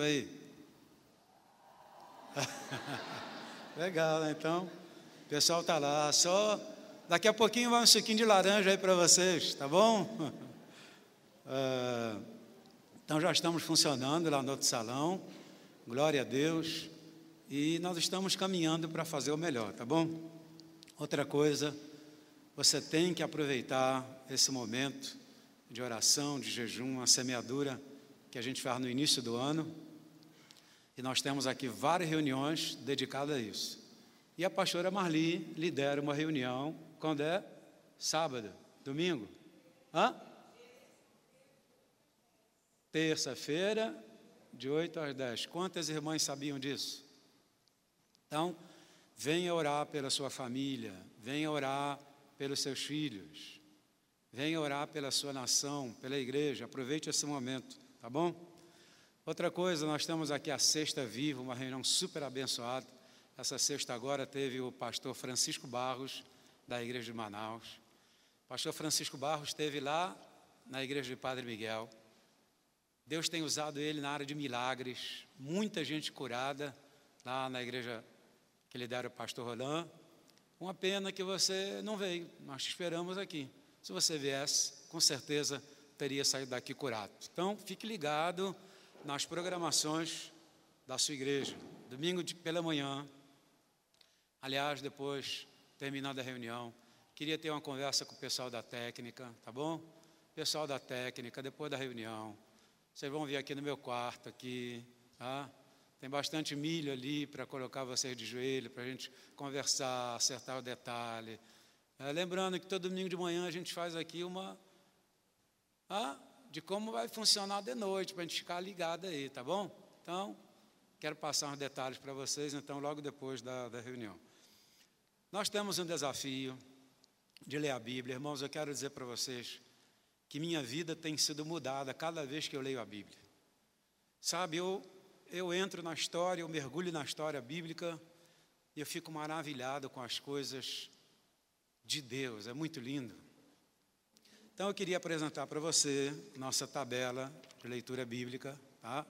Aí. Legal, né? Então, o pessoal está lá. Só daqui a pouquinho vai um suquinho de laranja aí para vocês, tá bom? Então já estamos funcionando lá no outro salão, glória a Deus, e nós estamos caminhando para fazer o melhor, tá bom? Outra coisa, você tem que aproveitar esse momento de oração, de jejum, a semeadura que a gente faz no início do ano, e nós temos aqui várias reuniões dedicadas a isso. E a pastora Marli lidera uma reunião, quando é? Sábado, domingo? Terça-feira, de 8 às 10. Quantas irmãs sabiam disso? Então, venha orar pela sua família, venha orar pelos seus filhos, venha orar pela sua nação, pela igreja, aproveite esse momento, tá bom? Outra coisa, nós temos aqui a Sexta Viva, uma reunião super abençoada. Essa sexta agora teve o pastor Francisco Barros, da igreja de Manaus. O pastor Francisco Barros esteve lá na igreja de Padre Miguel. Deus tem usado ele na área de milagres, muita gente curada lá na igreja que lidera o pastor Roland. Uma pena que você não veio, nós te esperamos aqui. Se você viesse, com certeza teria saído daqui curado. Então, fique ligado nas programações da sua igreja. Domingo pela manhã, aliás, depois, terminando a reunião, queria ter uma conversa com o pessoal da técnica, tá bom? Pessoal da técnica, depois da reunião, vocês vão vir aqui no meu quarto, aqui, tá? Tem bastante milho ali para colocar vocês de joelho, para a gente conversar, acertar o detalhe. Lembrando que todo domingo de manhã a gente faz aqui uma... de como vai funcionar de noite, para a gente ficar ligado aí, tá bom? Então, quero passar uns detalhes para vocês, então, logo depois da reunião. Nós temos um desafio de ler a Bíblia. Irmãos, eu quero dizer para vocês que minha vida tem sido mudada cada vez que eu leio a Bíblia. Sabe, eu entro na história, eu mergulho na história bíblica e eu fico maravilhado com as coisas de Deus, é muito lindo. Então, eu queria apresentar para você nossa tabela de leitura bíblica, tá?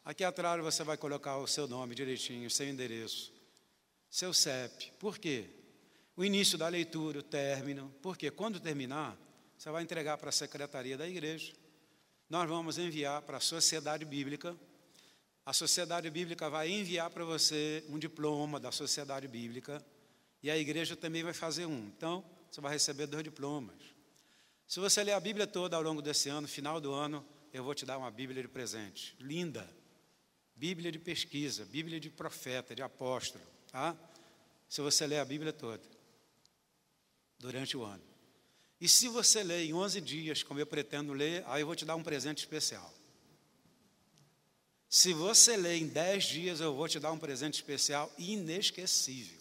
Aqui atrás você vai colocar o seu nome direitinho, seu endereço, seu CEP. Por quê? O início da leitura, o término. Porque quando terminar, você vai entregar para a secretaria da igreja. Nós vamos enviar para a Sociedade Bíblica. A Sociedade Bíblica vai enviar para você um diploma da Sociedade Bíblica. E a igreja também vai fazer um. Então, você vai receber 2 diplomas. Se você ler a Bíblia toda ao longo desse ano, final do ano, eu vou te dar uma Bíblia de presente. Linda. Bíblia de pesquisa, Bíblia de profeta, de apóstolo. Tá? Se você ler a Bíblia toda, durante o ano. E se você ler em 11 dias, como eu pretendo ler, aí eu vou te dar um presente especial. Se você ler em 10 dias, eu vou te dar um presente especial inesquecível.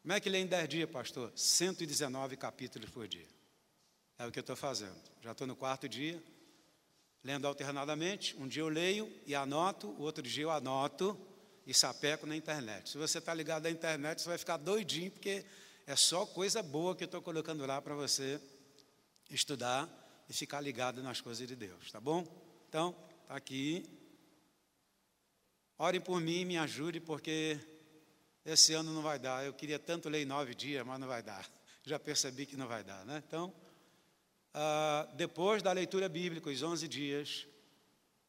Como é que lê em 10 dias, pastor? 119 capítulos por dia. É o que eu estou fazendo. Já estou no 4º dia, lendo alternadamente. Um dia eu leio e anoto, o outro dia eu anoto e sapeco na internet. Se você está ligado à internet, você vai ficar doidinho, porque é só coisa boa que eu estou colocando lá para você estudar e ficar ligado nas coisas de Deus, tá bom? Então, está aqui. Orem por mim, me ajude, porque esse ano não vai dar. Eu queria tanto ler em 9 dias, mas não vai dar. Já percebi que não vai dar, né? Então, depois da leitura bíblica, os 11 dias,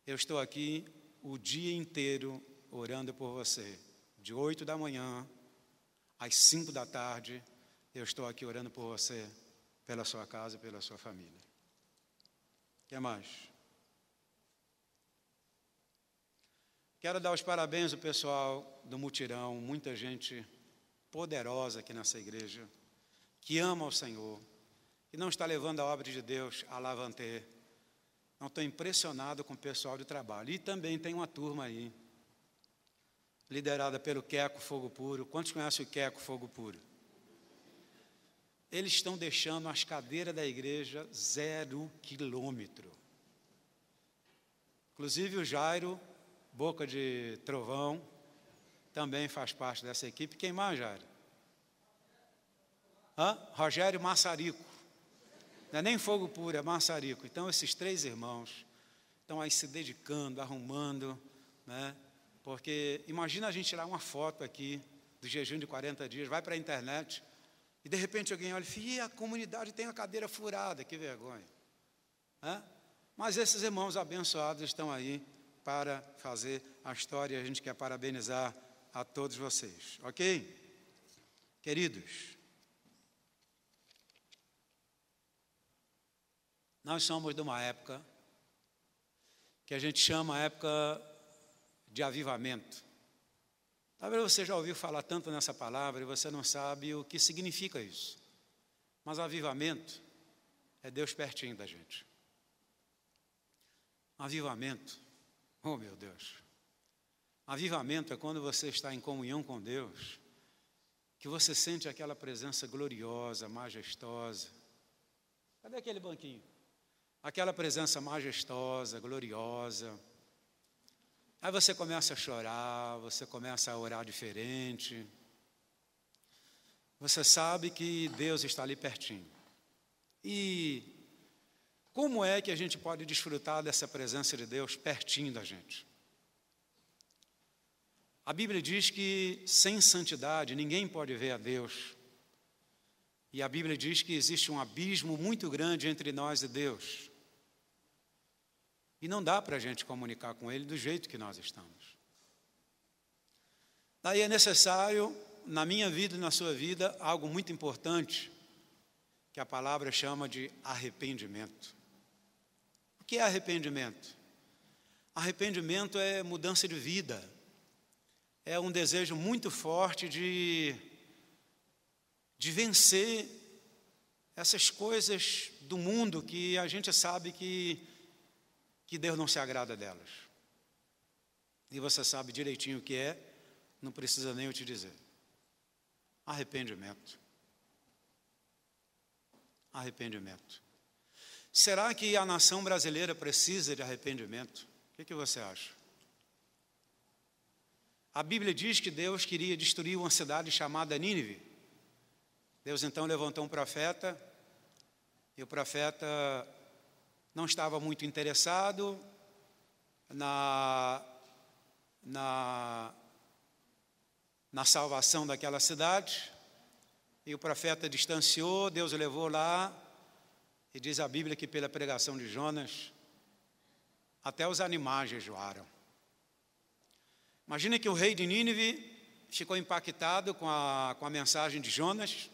eu estou aqui o dia inteiro orando por você. De 8 da manhã às 5 da tarde, eu estou aqui orando por você, pela sua casa e pela sua família. O que mais? Quero dar os parabéns ao pessoal do mutirão, muita gente poderosa aqui nessa igreja, que ama o Senhor, que não está levando a obra de Deus a alavanter. Não estou impressionado com o pessoal de trabalho. E também tem uma turma aí, liderada pelo Queco Fogo Puro. Quantos conhecem o Queco Fogo Puro? Eles estão deixando as cadeiras da igreja 0 quilômetro. Inclusive o Jairo, Boca de Trovão, também faz parte dessa equipe. Quem mais, Jairo? Rogério Massarico. Não é nem Fogo Puro, é Massarico. Então, esses 3 irmãos estão aí se dedicando, arrumando, né? Porque imagina a gente tirar uma foto aqui do jejum de 40 dias, vai para a internet, e de repente alguém olha e fala, a comunidade tem a cadeira furada, que vergonha. Né? Mas esses irmãos abençoados estão aí para fazer a história, e a gente quer parabenizar a todos vocês, ok? Queridos, nós somos de uma época que a gente chama a época de avivamento. Talvez você já ouviu falar tanto nessa palavra e você não sabe o que significa isso. Mas avivamento é Deus pertinho da gente. Avivamento, oh meu Deus. Avivamento é quando você está em comunhão com Deus, que você sente aquela presença gloriosa, majestosa. Cadê aquele banquinho? Aquela presença majestosa, gloriosa. Aí você começa a chorar, você começa a orar diferente. Você sabe que Deus está ali pertinho. E como é que a gente pode desfrutar dessa presença de Deus pertinho da gente? A Bíblia diz que sem santidade ninguém pode ver a Deus. E a Bíblia diz que existe um abismo muito grande entre nós e Deus. E não dá para a gente comunicar com Ele do jeito que nós estamos. Daí é necessário, na minha vida e na sua vida, algo muito importante, que a palavra chama de arrependimento. O que é arrependimento? Arrependimento é mudança de vida. É um desejo muito forte de vencer essas coisas do mundo que a gente sabe que Deus não se agrada delas. E você sabe direitinho o que é, não precisa nem eu te dizer. Arrependimento. Arrependimento. Será que a nação brasileira precisa de arrependimento? O que você acha? A Bíblia diz que Deus queria destruir uma cidade chamada Nínive. Deus então levantou um profeta, e o profeta não estava muito interessado na salvação daquela cidade, e o profeta distanciou, Deus o levou lá, e diz a Bíblia que pela pregação de Jonas, até os animais jejuaram. Imagine que o rei de Nínive ficou impactado com a mensagem de Jonas,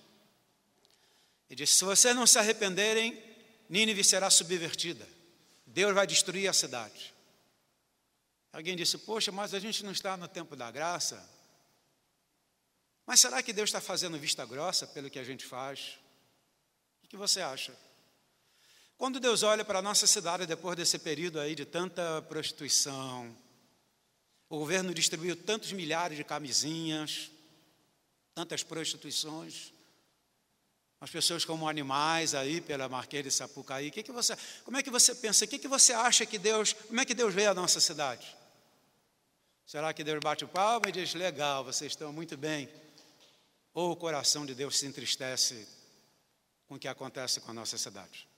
e disse, se vocês não se arrependerem, Nínive será subvertida. Deus vai destruir a cidade. Alguém disse, poxa, mas a gente não está no tempo da graça. Mas será que Deus está fazendo vista grossa pelo que a gente faz? O que você acha? Quando Deus olha para a nossa cidade depois desse período aí de tanta prostituição, o governo distribuiu tantos milhares de camisinhas, tantas prostituições, as pessoas como animais aí pela Marquês de Sapucaí. Como é que você pensa? O que você acha que como é que Deus vê a nossa cidade? Será que Deus bate o palmo e diz, legal, vocês estão muito bem? Ou o coração de Deus se entristece com o que acontece com a nossa cidade?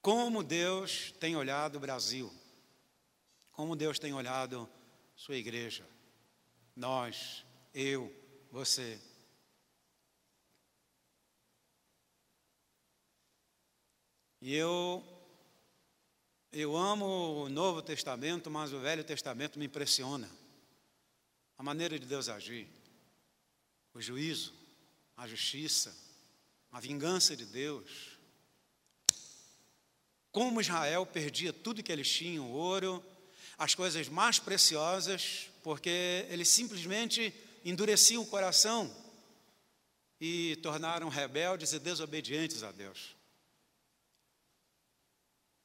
Como Deus tem olhado o Brasil, como Deus tem olhado sua igreja, nós, eu, você. E eu amo o Novo Testamento, mas o Velho Testamento me impressiona. A maneira de Deus agir, o juízo, a justiça, a vingança de Deus. Como Israel perdia tudo que eles tinham, o ouro, as coisas mais preciosas, porque eles simplesmente endureciam o coração e tornaram rebeldes e desobedientes a Deus.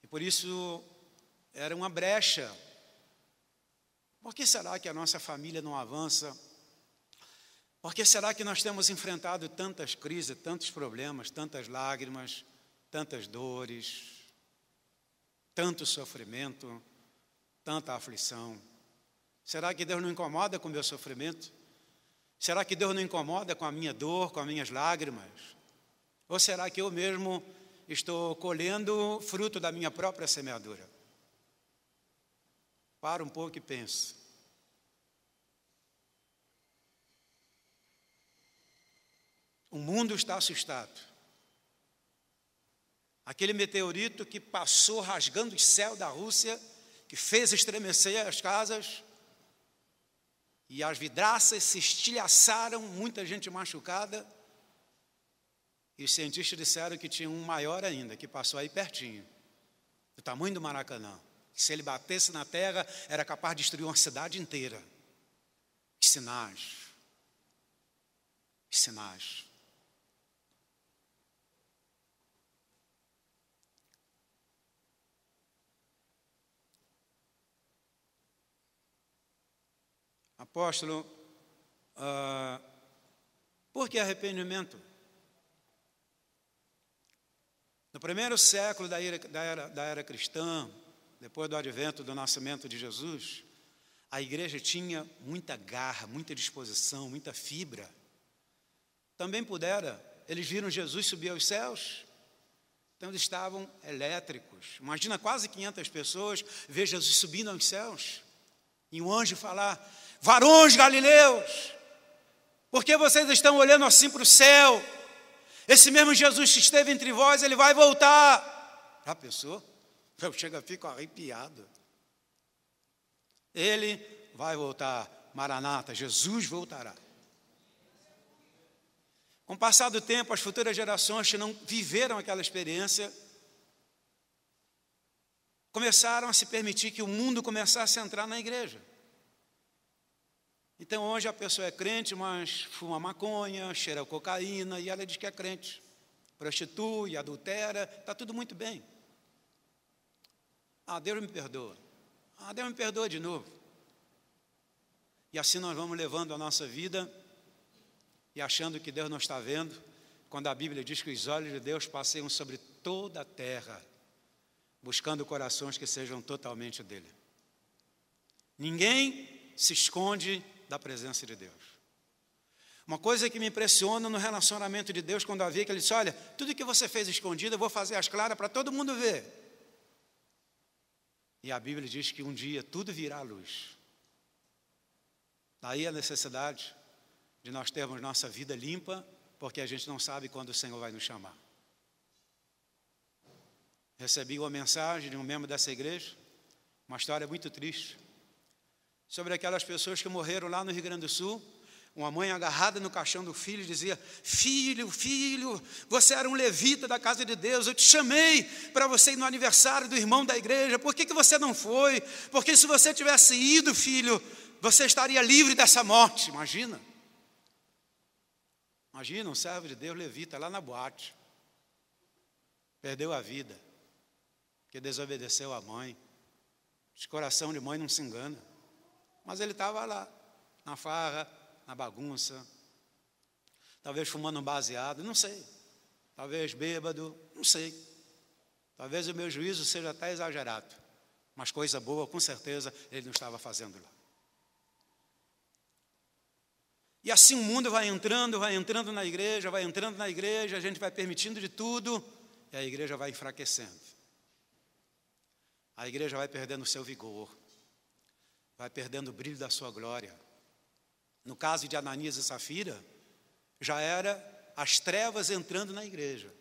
E por isso era uma brecha. Por que será que a nossa família não avança? Por que será que nós temos enfrentado tantas crises, tantos problemas, tantas lágrimas, tantas dores, tanto sofrimento, tanta aflição? Será que Deus não incomoda com o meu sofrimento? Será que Deus não incomoda com a minha dor, com as minhas lágrimas? Ou será que eu mesmo estou colhendo fruto da minha própria semeadura? Para um pouco e pense. O mundo está assustado. Aquele meteorito que passou rasgando o céu da Rússia, que fez estremecer as casas, e as vidraças se estilhaçaram, muita gente machucada, e os cientistas disseram que tinha um maior ainda, que passou aí pertinho, do tamanho do Maracanã. Se ele batesse na terra, era capaz de destruir uma cidade inteira. Que sinais. Que sinais. Apóstolo, por que arrependimento? No primeiro século da era cristã, depois do advento do nascimento de Jesus, a igreja tinha muita garra, muita disposição, muita fibra. Também eles viram Jesus subir aos céus, então eles estavam elétricos. Imagina quase 500 pessoas ver Jesus subindo aos céus, e um anjo falar: varões galileus, por que vocês estão olhando assim para o céu? Esse mesmo Jesus que esteve entre vós, ele vai voltar. Já pensou? Eu fico arrepiado. Ele vai voltar. Maranata, Jesus voltará. Com o passar do tempo, as futuras gerações que não viveram aquela experiência começaram a se permitir que o mundo começasse a entrar na igreja. Então hoje a pessoa é crente, mas fuma maconha, cheira cocaína, e ela diz que é crente. Prostitui, adultera, está tudo muito bem. Deus me perdoa. Deus me perdoa de novo. E assim nós vamos levando a nossa vida e achando que Deus não está vendo, quando a Bíblia diz que os olhos de Deus passeiam sobre toda a terra, buscando corações que sejam totalmente dele. Ninguém se esconde da presença de Deus. Uma coisa que me impressiona no relacionamento de Deus, quando havia que ele disse: olha, tudo que você fez escondido, eu vou fazer às claras para todo mundo ver. E a Bíblia diz que um dia tudo virá à luz. Daí a necessidade de nós termos nossa vida limpa, porque a gente não sabe quando o Senhor vai nos chamar. Recebi uma mensagem de um membro dessa igreja, uma história muito triste, sobre aquelas pessoas que morreram lá no Rio Grande do Sul. Uma mãe agarrada no caixão do filho dizia: filho, você era um levita da casa de Deus, eu te chamei para você ir no aniversário do irmão da igreja, por que você não foi? Porque se você tivesse ido, filho, você estaria livre dessa morte. Imagina um servo de Deus levita lá na boate, perdeu a vida, porque desobedeceu à mãe. Esse coração de mãe não se engana. Mas ele estava lá, na farra, na bagunça, talvez fumando um baseado, não sei, talvez bêbado, não sei, talvez o meu juízo seja até exagerado, mas coisa boa, com certeza, ele não estava fazendo lá. E assim o mundo vai entrando na igreja, a gente vai permitindo de tudo, e a igreja vai enfraquecendo. A igreja vai perdendo o seu vigor, vai perdendo o brilho da sua glória. No caso de Ananias e Safira, já era as trevas entrando na igreja.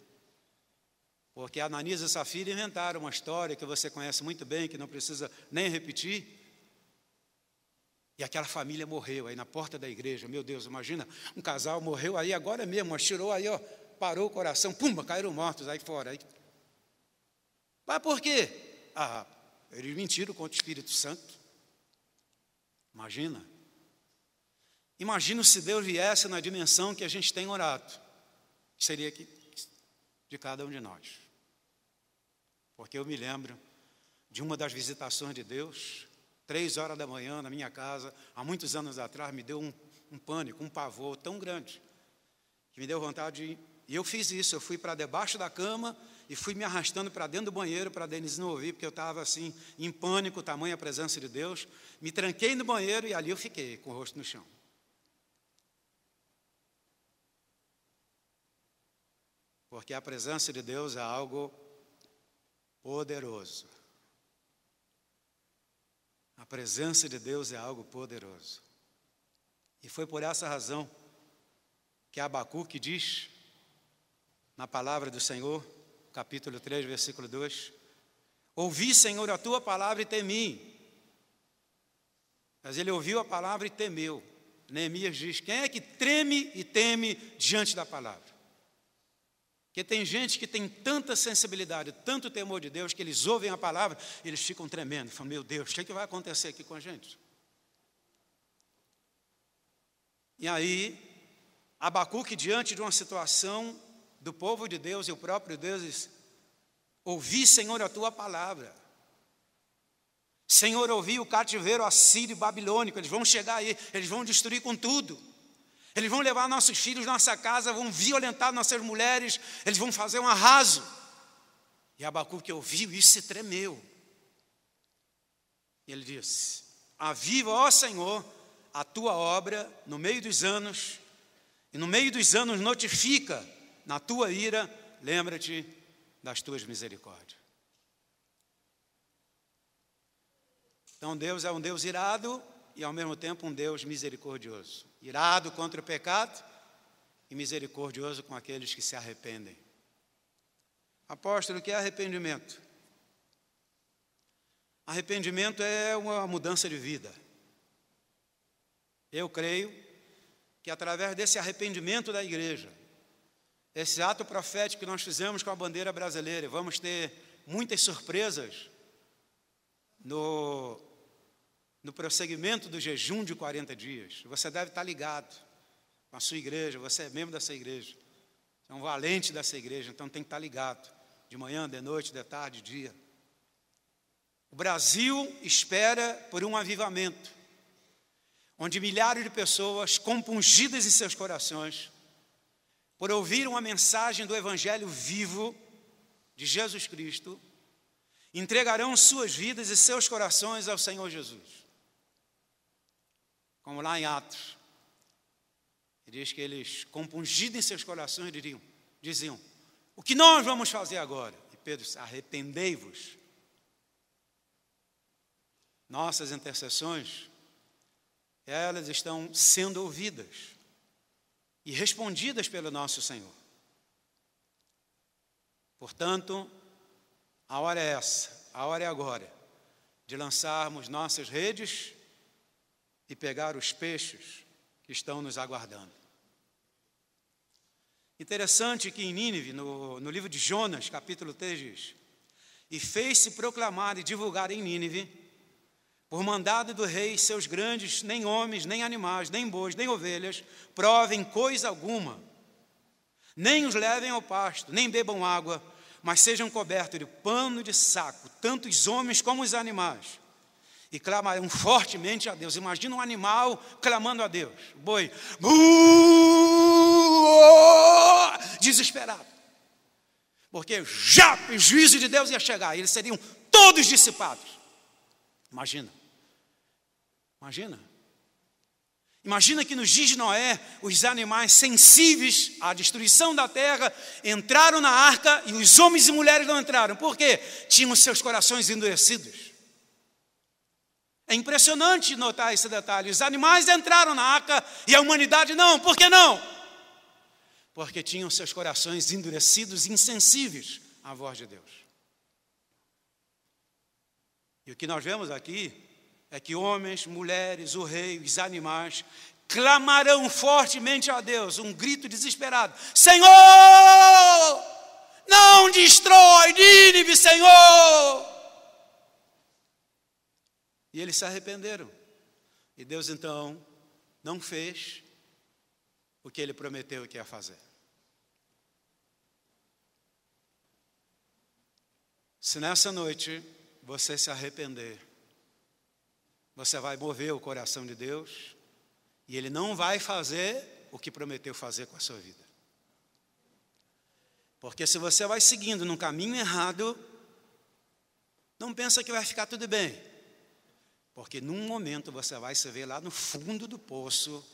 Porque Ananias e Safira inventaram uma história que você conhece muito bem, que não precisa nem repetir. E aquela família morreu aí na porta da igreja. Meu Deus, imagina, um casal morreu aí agora mesmo, atirou aí, ó, parou o coração, pumba, caíram mortos aí fora. Aí. Mas por quê? Eles mentiram contra o Espírito Santo. Imagina se Deus viesse na dimensão que a gente tem orado. Seria aqui de cada um de nós. Porque eu me lembro de uma das visitações de Deus, 3 horas da manhã na minha casa, há muitos anos atrás, me deu um pânico, um pavor tão grande, que me deu vontade de ir. E eu fiz isso, eu fui para debaixo da cama e fui me arrastando para dentro do banheiro para a Denise não ouvir, porque eu estava assim, em pânico, tamanha a presença de Deus. Me tranquei no banheiro e ali eu fiquei, com o rosto no chão. Porque a presença de Deus é algo poderoso. A presença de Deus é algo poderoso. E foi por essa razão que Abacuque diz, na palavra do Senhor, capítulo 3, versículo 2, ouvi, Senhor, a tua palavra e temi. Mas ele ouviu a palavra e temeu. Neemias diz, quem é que treme e teme diante da palavra? Porque tem gente que tem tanta sensibilidade, tanto temor de Deus, que eles ouvem a palavra e eles ficam tremendo, falam, meu Deus, o que vai acontecer aqui com a gente? E aí, Abacuque, diante de uma situação do povo de Deus, e o próprio Deus diz, ouvi, Senhor, a tua palavra. Senhor, ouvi o cativeiro assírio e babilônico, eles vão chegar aí, eles vão destruir com tudo. Eles vão levar nossos filhos, nossa casa, vão violentar nossas mulheres, eles vão fazer um arraso. E Abacuque ouviu isso e tremeu. E ele disse, aviva, ó Senhor, a tua obra no meio dos anos, e no meio dos anos notifica na tua ira, lembra-te das tuas misericórdias. Então Deus é um Deus irado e ao mesmo tempo um Deus misericordioso. Irado contra o pecado e misericordioso com aqueles que se arrependem. Apóstolo, o que é arrependimento? Arrependimento é uma mudança de vida. Eu creio que através desse arrependimento da igreja, esse ato profético que nós fizemos com a bandeira brasileira, vamos ter muitas surpresas no prosseguimento do jejum de 40 dias. Você deve estar ligado com a sua igreja, você é membro dessa igreja, você é um valente dessa igreja, então tem que estar ligado, de manhã, de noite, de tarde, de dia. O Brasil espera por um avivamento, onde milhares de pessoas compungidas em seus corações, por ouvir uma mensagem do Evangelho vivo de Jesus Cristo, entregarão suas vidas e seus corações ao Senhor Jesus. Como lá em Atos, ele diz que eles, compungidos em seus corações, diziam, o que nós vamos fazer agora? E Pedro disse, arrependei-vos. Nossas intercessões, elas estão sendo ouvidas e respondidas pelo nosso Senhor. Portanto, a hora é essa, a hora é agora, de lançarmos nossas redes e pegar os peixes que estão nos aguardando. Interessante que em Nínive, no livro de Jonas, capítulo 3, diz, e fez-se proclamar e divulgar em Nínive, por mandado do rei, seus grandes, nem homens, nem animais, nem bois, nem ovelhas, provem coisa alguma, nem os levem ao pasto, nem bebam água, mas sejam cobertos de pano de saco, tanto os homens como os animais, e clamarão fortemente a Deus. Imagina um animal clamando a Deus, boi, desesperado, porque já o juízo de Deus ia chegar, eles seriam todos dissipados. Imagina que nos dias de Noé, os animais sensíveis à destruição da terra entraram na arca e os homens e mulheres não entraram. Por quê? Tinham seus corações endurecidos. É impressionante notar esse detalhe. Os animais entraram na arca e a humanidade não. Por que não? Porque tinham seus corações endurecidos e insensíveis à voz de Deus. E o que nós vemos aqui é que homens, mulheres, o rei, os animais clamarão fortemente a Deus, um grito desesperado: Senhor, não destrói Nínive, Senhor! E eles se arrependeram. E Deus então não fez o que ele prometeu que ia fazer. Se nessa noite você se arrepender, você vai mover o coração de Deus e Ele não vai fazer o que prometeu fazer com a sua vida. Porque se você vai seguindo num caminho errado, não pensa que vai ficar tudo bem. Porque num momento você vai se ver lá no fundo do poço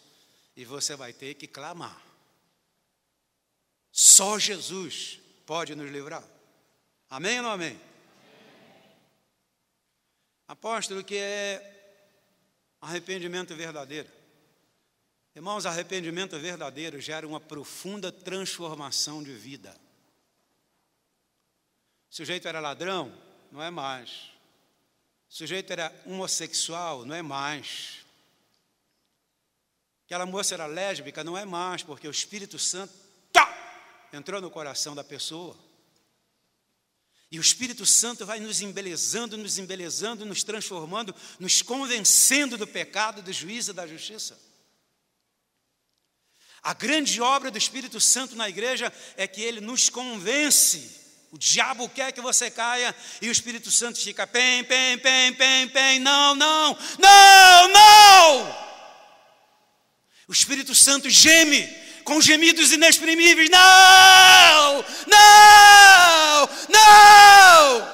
e você vai ter que clamar. Só Jesus pode nos livrar. Amém ou não amém? Apóstolo, o que é arrependimento verdadeiro? Irmãos, arrependimento verdadeiro gera uma profunda transformação de vida. O sujeito era ladrão, não é mais. O sujeito era homossexual, não é mais. Aquela moça era lésbica, não é mais, porque o Espírito Santo entrou no coração da pessoa. E o Espírito Santo vai nos embelezando, nos transformando, nos convencendo do pecado, do juízo e da justiça. A grande obra do Espírito Santo na igreja é que ele nos convence. O diabo quer que você caia e o Espírito Santo fica pem, não, não, não, não. O Espírito Santo geme com gemidos inexprimíveis. Não, não, não.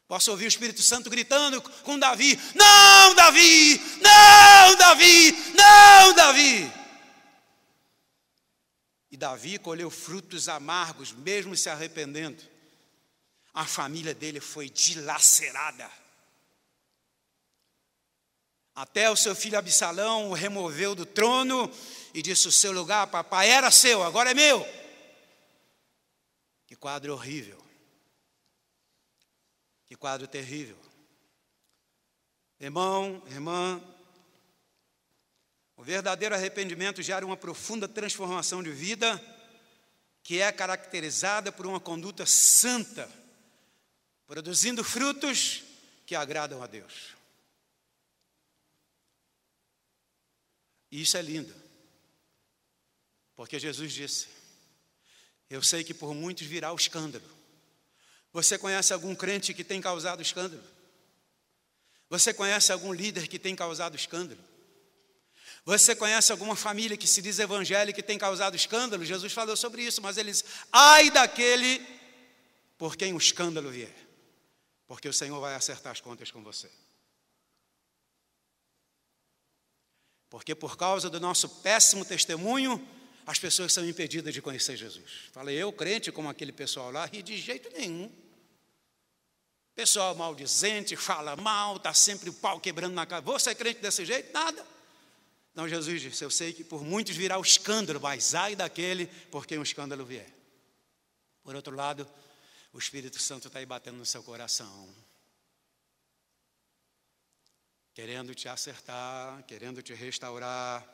Posso ouvir o Espírito Santo gritando com Davi: não, Davi, não, Davi, não, Davi. E Davi colheu frutos amargos, mesmo se arrependendo. A família dele foi dilacerada. Até o seu filho Absalão o removeu do trono e disse: o seu lugar, papai, era seu, agora é meu. Que quadro horrível. Que quadro terrível. Irmão, irmã, o verdadeiro arrependimento gera uma profunda transformação de vida, que é caracterizada por uma conduta santa, produzindo frutos que agradam a Deus. E isso é lindo, porque Jesus disse: eu sei que por muitos virá o escândalo. Você conhece algum crente que tem causado escândalo? Você conhece algum líder que tem causado escândalo? Você conhece alguma família que se diz evangélica e tem causado escândalo? Jesus falou sobre isso, mas ele diz: ai daquele por quem o escândalo vier, porque o Senhor vai acertar as contas com você. Porque por causa do nosso péssimo testemunho, as pessoas são impedidas de conhecer Jesus. Falei, eu crente como aquele pessoal lá, e de jeito nenhum. Pessoal maldizente, fala mal, está sempre o pau quebrando na cara. Você é crente desse jeito? Nada. Então Jesus disse: eu sei que por muitos virá o escândalo, mas ai daquele por quem o escândalo vier. Por outro lado, o Espírito Santo está aí batendo no seu coração, querendo te acertar, querendo te restaurar.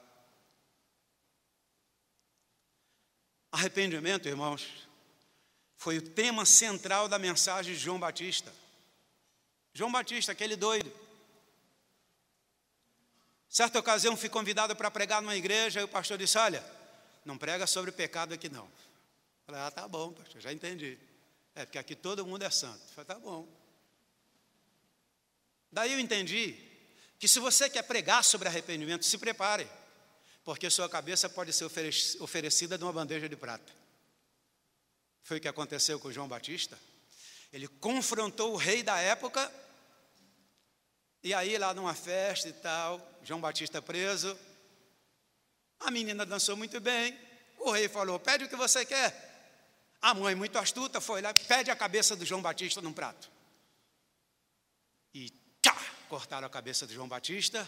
Arrependimento, irmãos, foi o tema central da mensagem de João Batista. João Batista, aquele doido. Certa ocasião fui convidado para pregar numa igreja e o pastor disse: olha, não prega sobre pecado aqui não. Eu falei: tá bom, pastor, já entendi. É porque aqui todo mundo é santo. Eu falei: tá bom. Daí eu entendi que se você quer pregar sobre arrependimento, se prepare, porque sua cabeça pode ser oferecida numa bandeja de prata. Foi o que aconteceu com João Batista. Ele confrontou o rei da época, e aí lá numa festa e tal, João Batista preso, a menina dançou muito bem, o rei falou: pede o que você quer. A mãe, muito astuta, foi lá, pede a cabeça do João Batista num prato. E cortaram a cabeça do João Batista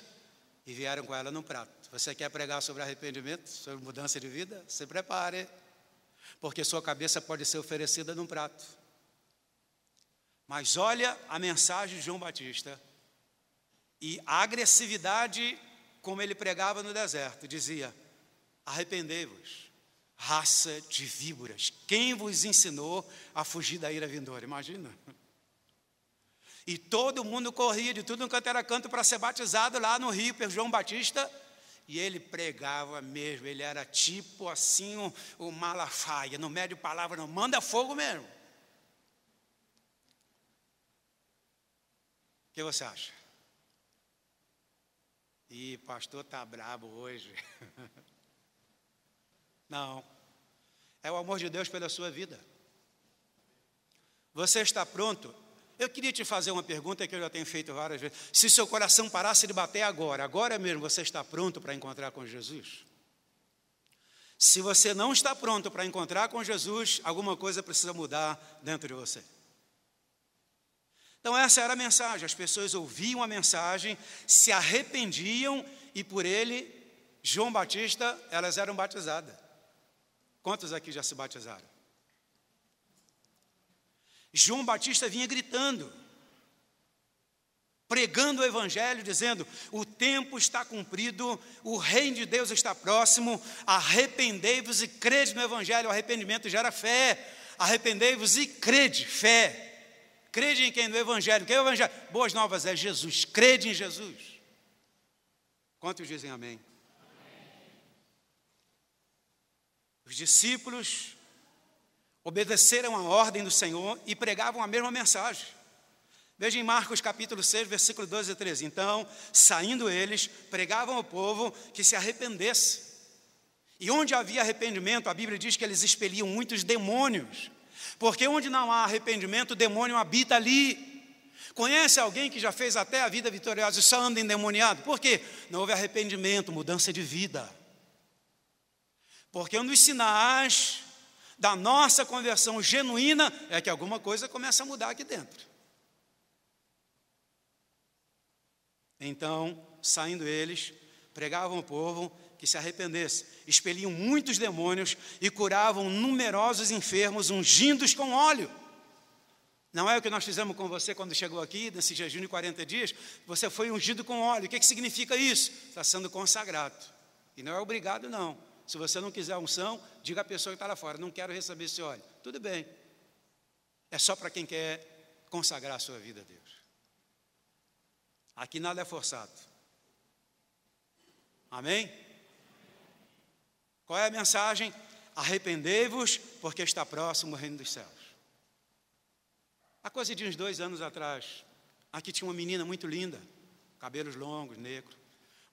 e vieram com ela num prato. Você quer pregar sobre arrependimento, sobre mudança de vida? Se prepare, porque sua cabeça pode ser oferecida num prato. Mas olha a mensagem de João Batista e a agressividade como ele pregava no deserto. Dizia: arrependei-vos, raça de víboras, quem vos ensinou a fugir da ira vindoura? Imagina. E todo mundo corria de tudo quanto era canto para ser batizado lá no rio por João Batista. E ele pregava mesmo, ele era tipo assim o Malafaia, não mede palavra não, manda fogo mesmo. O que você acha? Ih, pastor está brabo hoje. Não, É o amor de Deus pela sua vida. Você está pronto? Eu queria te fazer uma pergunta que eu já tenho feito várias vezes. Se seu coração parasse de bater agora mesmo, você está pronto para encontrar com Jesus? Se você não está pronto para encontrar com Jesus, alguma coisa precisa mudar dentro de você. Então essa era a mensagem. As pessoas ouviam a mensagem, se arrependiam e por ele, João Batista, elas eram batizadas. Quantos aqui já se batizaram? João Batista vinha gritando, pregando o evangelho, dizendo: o tempo está cumprido, o reino de Deus está próximo, arrependei-vos e crede no evangelho. O arrependimento gera fé. Arrependei-vos e crede, fé. Crede em quem? No evangelho. Quem é o evangelho? Boas novas é Jesus. Crede em Jesus. Quantos dizem amém? Os discípulos obedeceram a ordem do Senhor e pregavam a mesma mensagem. Veja em Marcos capítulo 6, versículo 12 e 13. Então, saindo eles, pregavam ao povo que se arrependesse. E onde havia arrependimento, a Bíblia diz que eles expeliam muitos demônios. Porque onde não há arrependimento, o demônio habita ali. Conhece alguém que já fez até a vida vitoriosa e só anda endemoniado? Por quê? Não houve arrependimento, mudança de vida. Porque um dos sinais da nossa conversão genuína é que alguma coisa começa a mudar aqui dentro. Então, saindo eles, pregavam ao povo que se arrependesse, expeliam muitos demônios e curavam numerosos enfermos, ungindo-os com óleo. Não é o que nós fizemos com você quando chegou aqui, nesse jejum de 40 dias? Você foi ungido com óleo. O que significa isso? Está sendo consagrado. E não é obrigado, não. Se você não quiser unção, diga à pessoa que está lá fora: não quero receber esse óleo. Tudo bem. É só para quem quer consagrar a sua vida a Deus. Aqui nada é forçado. Amém? Qual é a mensagem? Arrependei-vos, porque está próximo o reino dos céus. Há coisa de uns 2 anos atrás, aqui tinha uma menina muito linda, cabelos longos, negro.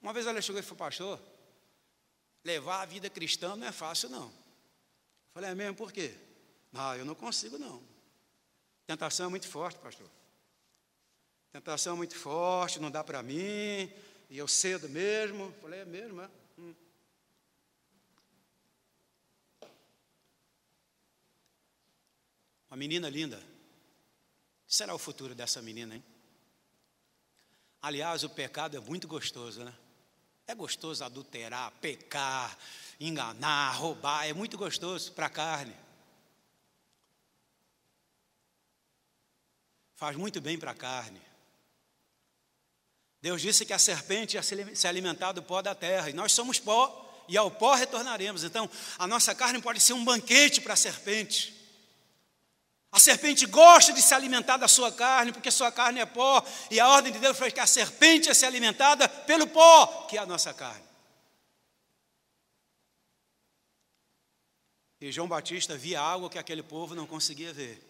Uma vez ela chegou e falou: pastor, levar a vida cristã não é fácil, não. Eu falei: é mesmo? Por quê? Eu não consigo, não. Tentação é muito forte, pastor. Tentação é muito forte, não dá para mim, e eu cedo mesmo. Eu falei: é mesmo, é? Uma menina linda. O que será o futuro dessa menina, hein? Aliás, o pecado é muito gostoso, né? É gostoso adulterar, pecar, enganar, roubar. É muito gostoso para a carne. Faz muito bem para a carne. Deus disse que a serpente ia se alimentar do pó da terra. E nós somos pó, e ao pó retornaremos. Então, a nossa carne pode ser um banquete para a serpente. A serpente gosta de se alimentar da sua carne, porque sua carne é pó, e a ordem de Deus foi que a serpente ia ser alimentada pelo pó, que é a nossa carne. E João Batista via algo que aquele povo não conseguia ver.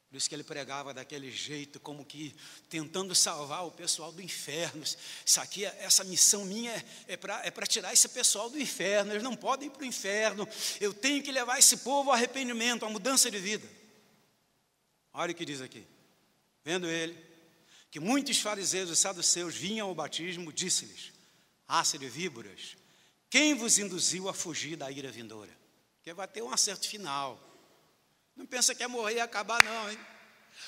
Por isso que ele pregava daquele jeito, como que tentando salvar o pessoal do inferno. Isso aqui, essa missão minha é para tirar esse pessoal do inferno. Eles não podem ir para o inferno. Eu tenho que levar esse povo ao arrependimento, à mudança de vida. Olha o que diz aqui. Vendo ele, que muitos fariseus e saduceus vinham ao batismo, disse-lhes: raça de víboras, quem vos induziu a fugir da ira vindoura? Porque vai ter um acerto final. Não pensa que é morrer e acabar, não, hein?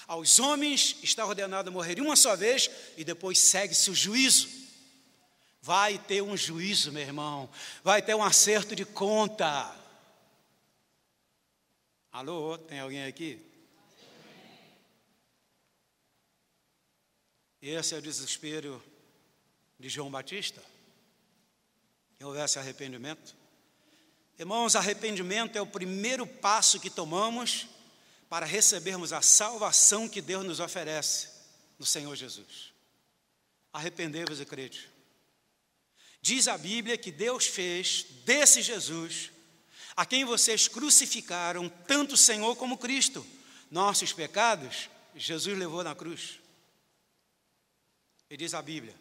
Aos homens está ordenado morrer uma só vez e depois segue-se o juízo. Vai ter um juízo, meu irmão. Vai ter um acerto de conta. Alô, tem alguém aqui? Esse é o desespero de João Batista. Que houvesse arrependimento. Irmãos, arrependimento é o primeiro passo que tomamos para recebermos a salvação que Deus nos oferece no Senhor Jesus. Arrependei-vos e crede. Diz a Bíblia que Deus fez desse Jesus, a quem vocês crucificaram, tanto o Senhor como Cristo. Nossos pecados, Jesus levou na cruz. E diz a Bíblia: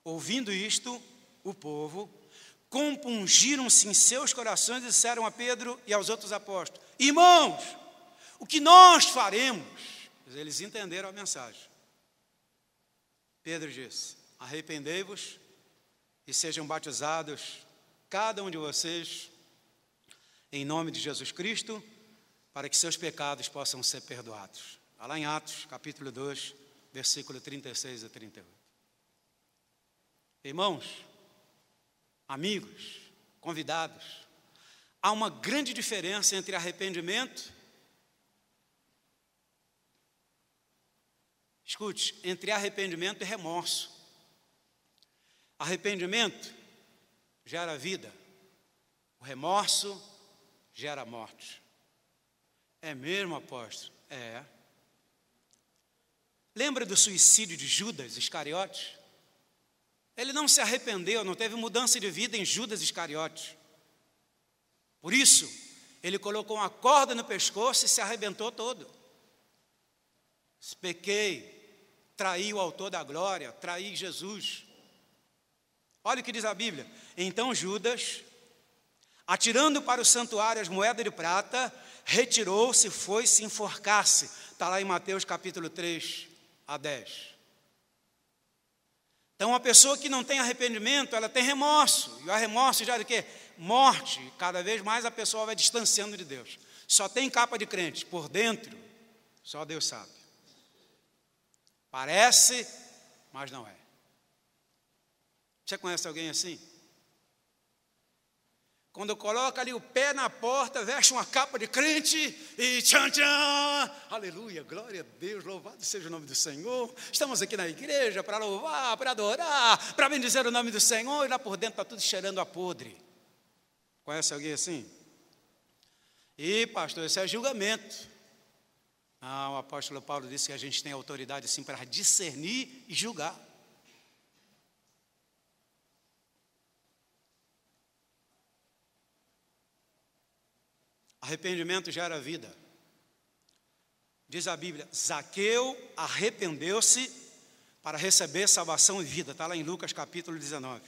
ouvindo isto, o povo, compungiram-se em seus corações e disseram a Pedro e aos outros apóstolos: irmãos, o que nós faremos? Eles entenderam a mensagem. Pedro disse: arrependei-vos e sejam batizados, cada um de vocês, em nome de Jesus Cristo, para que seus pecados possam ser perdoados. Está lá em Atos, capítulo 2, versículo 36 a 38. Irmãos, amigos, convidados, há uma grande diferença entre arrependimento, escute, entre arrependimento e remorso. Arrependimento gera vida, o remorso gera morte. É mesmo, apóstolo? É. Lembra do suicídio de Judas Iscariotes? Ele não se arrependeu, não teve mudança de vida em Judas Iscariotes. Por isso, ele colocou uma corda no pescoço e se arrebentou todo. Pequei, traí o autor da glória, traí Jesus. Olha o que diz a Bíblia. Então Judas, atirando para o santuário as moedas de prata, retirou-se, foi se enforcar-se. Está lá em Mateus capítulo 3 a 10. Então, uma pessoa que não tem arrependimento, ela tem remorso. E o remorso já é o quê? Morte. Cada vez mais a pessoa vai distanciando de Deus. Só tem capa de crente. Por dentro, só Deus sabe. Parece, mas não é. Você conhece alguém assim? Quando coloca ali o pé na porta, veste uma capa de crente e tchan, tchan, aleluia, glória a Deus, louvado seja o nome do Senhor. Estamos aqui na igreja para louvar, para adorar, para bendizer o nome do Senhor, e lá por dentro está tudo cheirando a podre. Conhece alguém assim? E pastor, esse é julgamento. O apóstolo Paulo disse que a gente tem autoridade assim para discernir e julgar. Arrependimento gera vida. Diz a Bíblia, Zaqueu arrependeu-se para receber salvação e vida. Está lá em Lucas capítulo 19.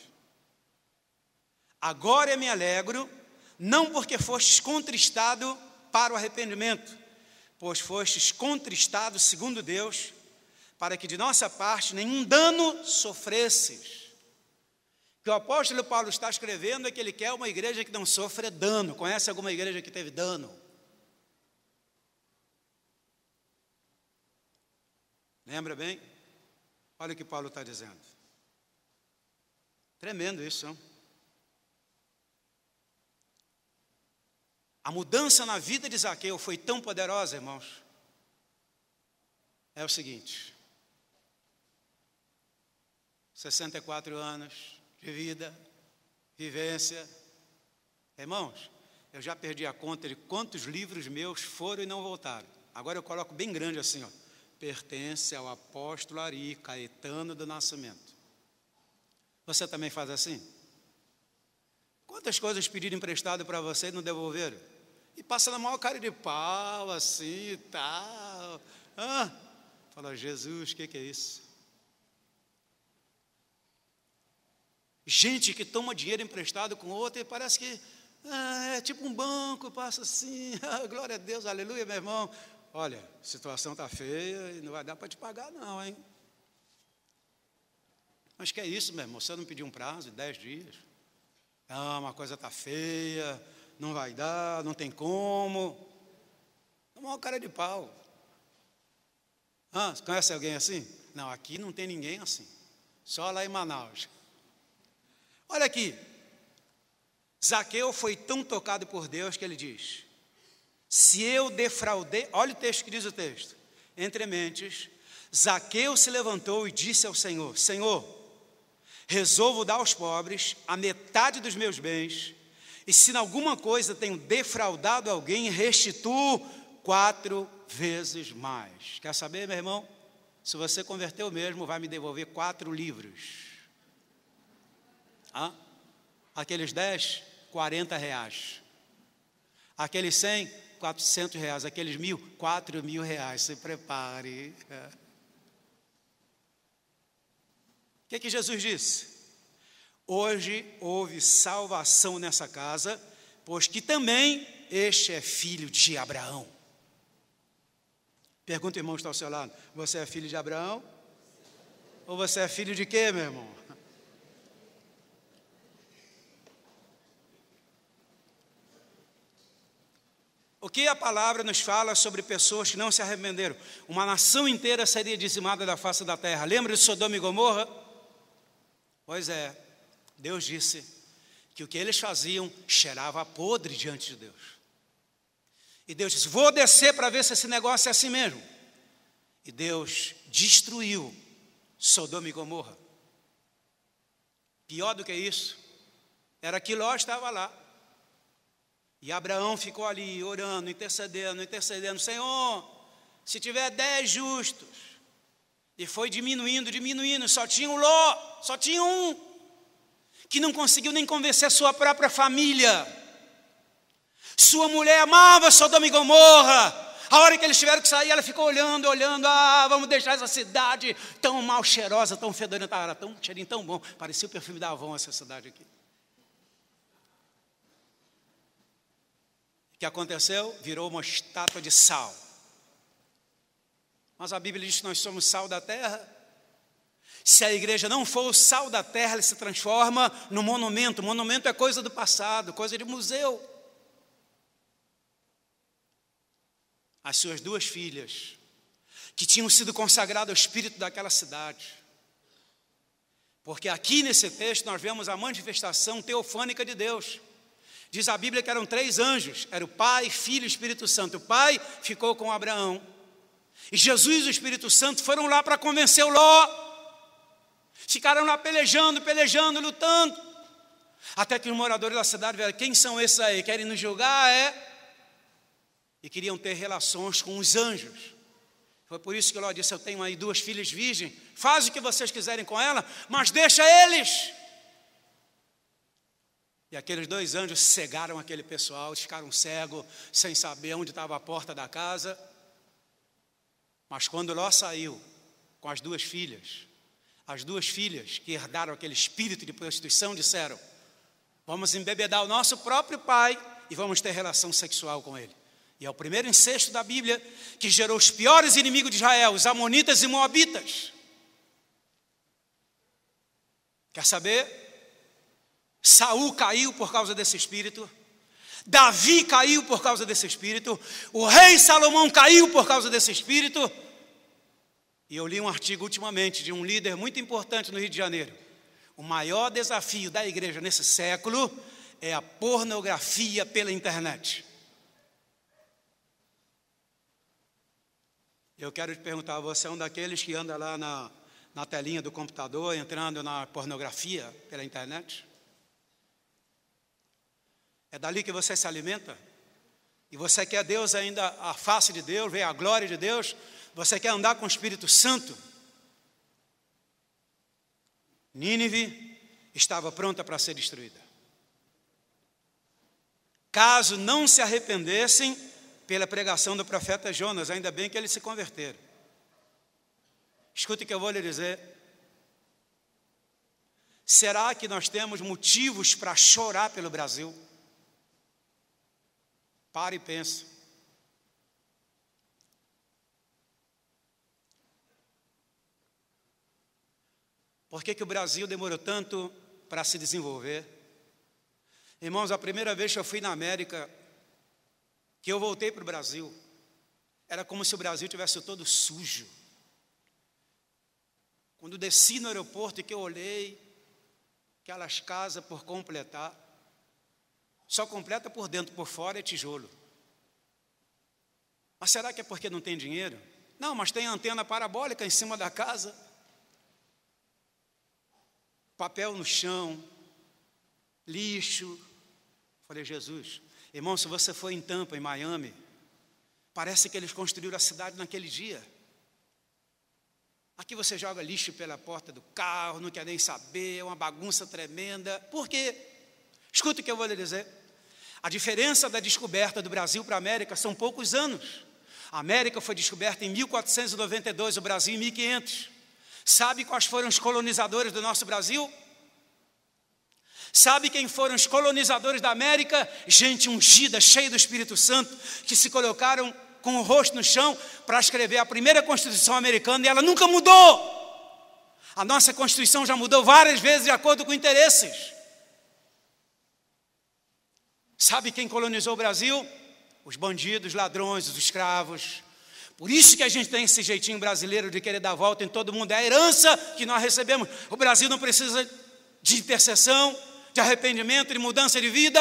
Agora eu me alegro, não porque fostes contristado para o arrependimento, pois fostes contristado segundo Deus, para que de nossa parte nenhum dano sofresses. O que o apóstolo Paulo está escrevendo é que ele quer uma igreja que não sofra dano. Conhece alguma igreja que teve dano? Lembra bem? Olha o que Paulo está dizendo. Tremendo isso, não? A mudança na vida de Zaqueu foi tão poderosa, irmãos. É o seguinte: 64 anos de vida, vivência. Irmãos, eu já perdi a conta de quantos livros meus foram e não voltaram. Agora eu coloco bem grande assim, ó. Pertence ao apóstolo Ari Caetano do Nascimento. Você também faz assim? Quantas coisas pediram emprestado para você e não devolveram? E passa na maior cara de pau, assim e tal. Fala, Jesus, o que é isso? Gente que toma dinheiro emprestado com outro e parece que é tipo um banco, passa assim, glória a Deus, aleluia, meu irmão. Olha, a situação está feia e não vai dar para te pagar não, hein? Mas que é isso, meu irmão, você não pediu um prazo de 10 dias? Uma coisa está feia, não vai dar, não tem como. É uma cara de pau. Conhece alguém assim? Não, aqui não tem ninguém assim, só lá em Manaus. Olha aqui, Zaqueu foi tão tocado por Deus que ele diz: se eu defraudei, olha o texto que diz o texto, entre mentes, Zaqueu se levantou e disse ao Senhor: Senhor, resolvo dar aos pobres a metade dos meus bens, e se em alguma coisa tenho defraudado alguém, restituo 4 vezes mais. Quer saber, meu irmão? Se você converteu mesmo, vai me devolver 4 livros. Aqueles 10, 40 reais. Aqueles 100, 400 reais. Aqueles 1.000, 4.000 reais. Se prepare. O que Jesus disse? Hoje houve salvação nessa casa, pois que também este é filho de Abraão. Pergunta, irmão, que está ao seu lado: você é filho de Abraão? Ou você é filho de quê, meu irmão? O que a palavra nos fala sobre pessoas que não se arrependeram? Uma nação inteira seria dizimada da face da terra. Lembra de Sodoma e Gomorra? Pois é, Deus disse que o que eles faziam cheirava a podre diante de Deus. E Deus disse: vou descer para ver se esse negócio é assim mesmo. E Deus destruiu Sodoma e Gomorra. Pior do que isso, era que Ló estava lá. E Abraão ficou ali orando, intercedendo. Senhor, se tiver 10 justos. E foi diminuindo, só tinha o Ló, só tinha um, que não conseguiu nem convencer sua própria família. Sua mulher amava Sodoma e Gomorra. A hora que eles tiveram que sair, ela ficou olhando, vamos deixar essa cidade tão mal cheirosa, tão fedorenta, era tão cheirinho tão bom, parecia o perfume da Avon essa cidade aqui. O que aconteceu? Virou uma estátua de sal. Mas a Bíblia diz que nós somos sal da terra. Se a igreja não for o sal da terra, ela se transforma no monumento. Monumento é coisa do passado, coisa de museu. As suas 2 filhas, que tinham sido consagradas ao espírito daquela cidade. Porque aqui nesse texto nós vemos a manifestação teofânica de Deus. Diz a Bíblia que eram 3 anjos, era o Pai, Filho e Espírito Santo. O Pai ficou com Abraão. E Jesus e o Espírito Santo foram lá para convencer o Ló. Ficaram lá pelejando, lutando. Até que os moradores da cidade vieram: quem são esses aí? Querem nos julgar? E queriam ter relações com os anjos. Foi por isso que Ló disse: eu tenho aí 2 filhas virgens, faz o que vocês quiserem com ela, mas deixa eles. E aqueles 2 anjos cegaram aquele pessoal, ficaram cegos, sem saber onde estava a porta da casa. Mas quando Ló saiu com as 2 filhas, as 2 filhas que herdaram aquele espírito de prostituição disseram: vamos embebedar o nosso próprio pai e vamos ter relação sexual com ele. E é o primeiro incesto da Bíblia que gerou os piores inimigos de Israel, os amonitas e moabitas. Quer saber? Saul caiu por causa desse espírito. Davi caiu por causa desse espírito. O rei Salomão caiu por causa desse espírito. E eu li um artigo ultimamente de um líder muito importante no Rio de Janeiro. O maior desafio da igreja nesse século é a pornografia pela internet. Eu quero te perguntar: você é um daqueles que anda lá na telinha do computador, entrando na pornografia pela internet? É dali que você se alimenta? E você quer Deus ainda, a face de Deus, ver a glória de Deus? Você quer andar com o Espírito Santo? Nínive estava pronta para ser destruída. Caso não se arrependessem pela pregação do profeta Jonas, ainda bem que eles se converteram. Escute o que eu vou lhe dizer. Será que nós temos motivos para chorar pelo Brasil? Para e pensa. Por que o Brasil demorou tanto para se desenvolver? Irmãos, a primeira vez que eu fui na América, que eu voltei para o Brasil, era como se o Brasil tivesse todo sujo. Quando desci no aeroporto e que eu olhei, aquelas casas por completar, só completa por dentro, por fora é tijolo. Mas será que é porque não tem dinheiro? Não, mas tem antena parabólica em cima da casa. Papel no chão, lixo. Falei: Jesus, irmão, se você for em Tampa, em Miami, parece que eles construíram a cidade naquele dia. Aqui você joga lixo pela porta do carro, não quer nem saber, é uma bagunça tremenda. Por quê? Escuta o que eu vou lhe dizer. A diferença da descoberta do Brasil para a América são poucos anos. A América foi descoberta em 1492, o Brasil em 1500. Sabe quais foram os colonizadores do nosso Brasil? Sabe quem foram os colonizadores da América? Gente ungida, cheia do Espírito Santo, que se colocaram com o rosto no chão para escrever a primeira Constituição americana, e ela nunca mudou. A nossa Constituição já mudou várias vezes de acordo com interesses. Sabe quem colonizou o Brasil? Os bandidos, ladrões, os escravos. Por isso que a gente tem esse jeitinho brasileiro de querer dar volta em todo mundo. É a herança que nós recebemos. O Brasil não precisa de intercessão, de arrependimento, de mudança de vida.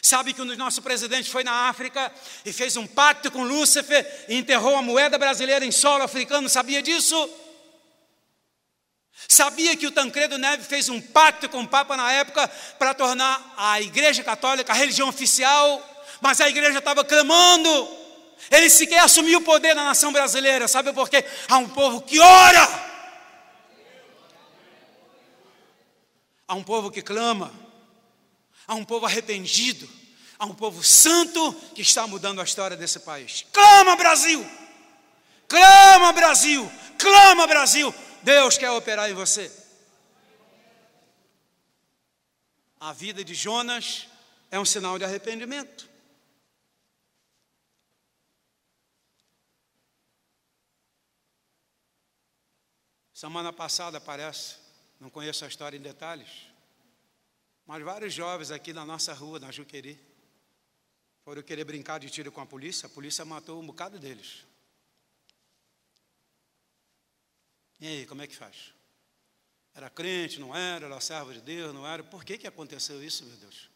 Sabe que um dos nossos presidentes foi na África e fez um pacto com Lúcifer e enterrou a moeda brasileira em solo africano? Sabia disso? Sabia que o Tancredo Neves fez um pacto com o Papa na época para tornar a Igreja Católica a religião oficial? Mas a igreja estava clamando. Ele sequer assumiu o poder na nação brasileira. Sabe por quê? Há um povo que ora. Há um povo que clama. Há um povo arrependido. Há um povo santo que está mudando a história desse país. Clama, Brasil! Clama, Brasil! Clama, Brasil! Deus quer operar em você. A vida de Jonas é um sinal de arrependimento. Semana passada, parece, não conheço a história em detalhes, mas vários jovens aqui na nossa rua, na Juqueri, foram querer brincar de tiro com a polícia matou um bocado deles. E aí, como é que faz? Era crente, não era? Era servo de Deus, não era? Por que aconteceu isso, meu Deus?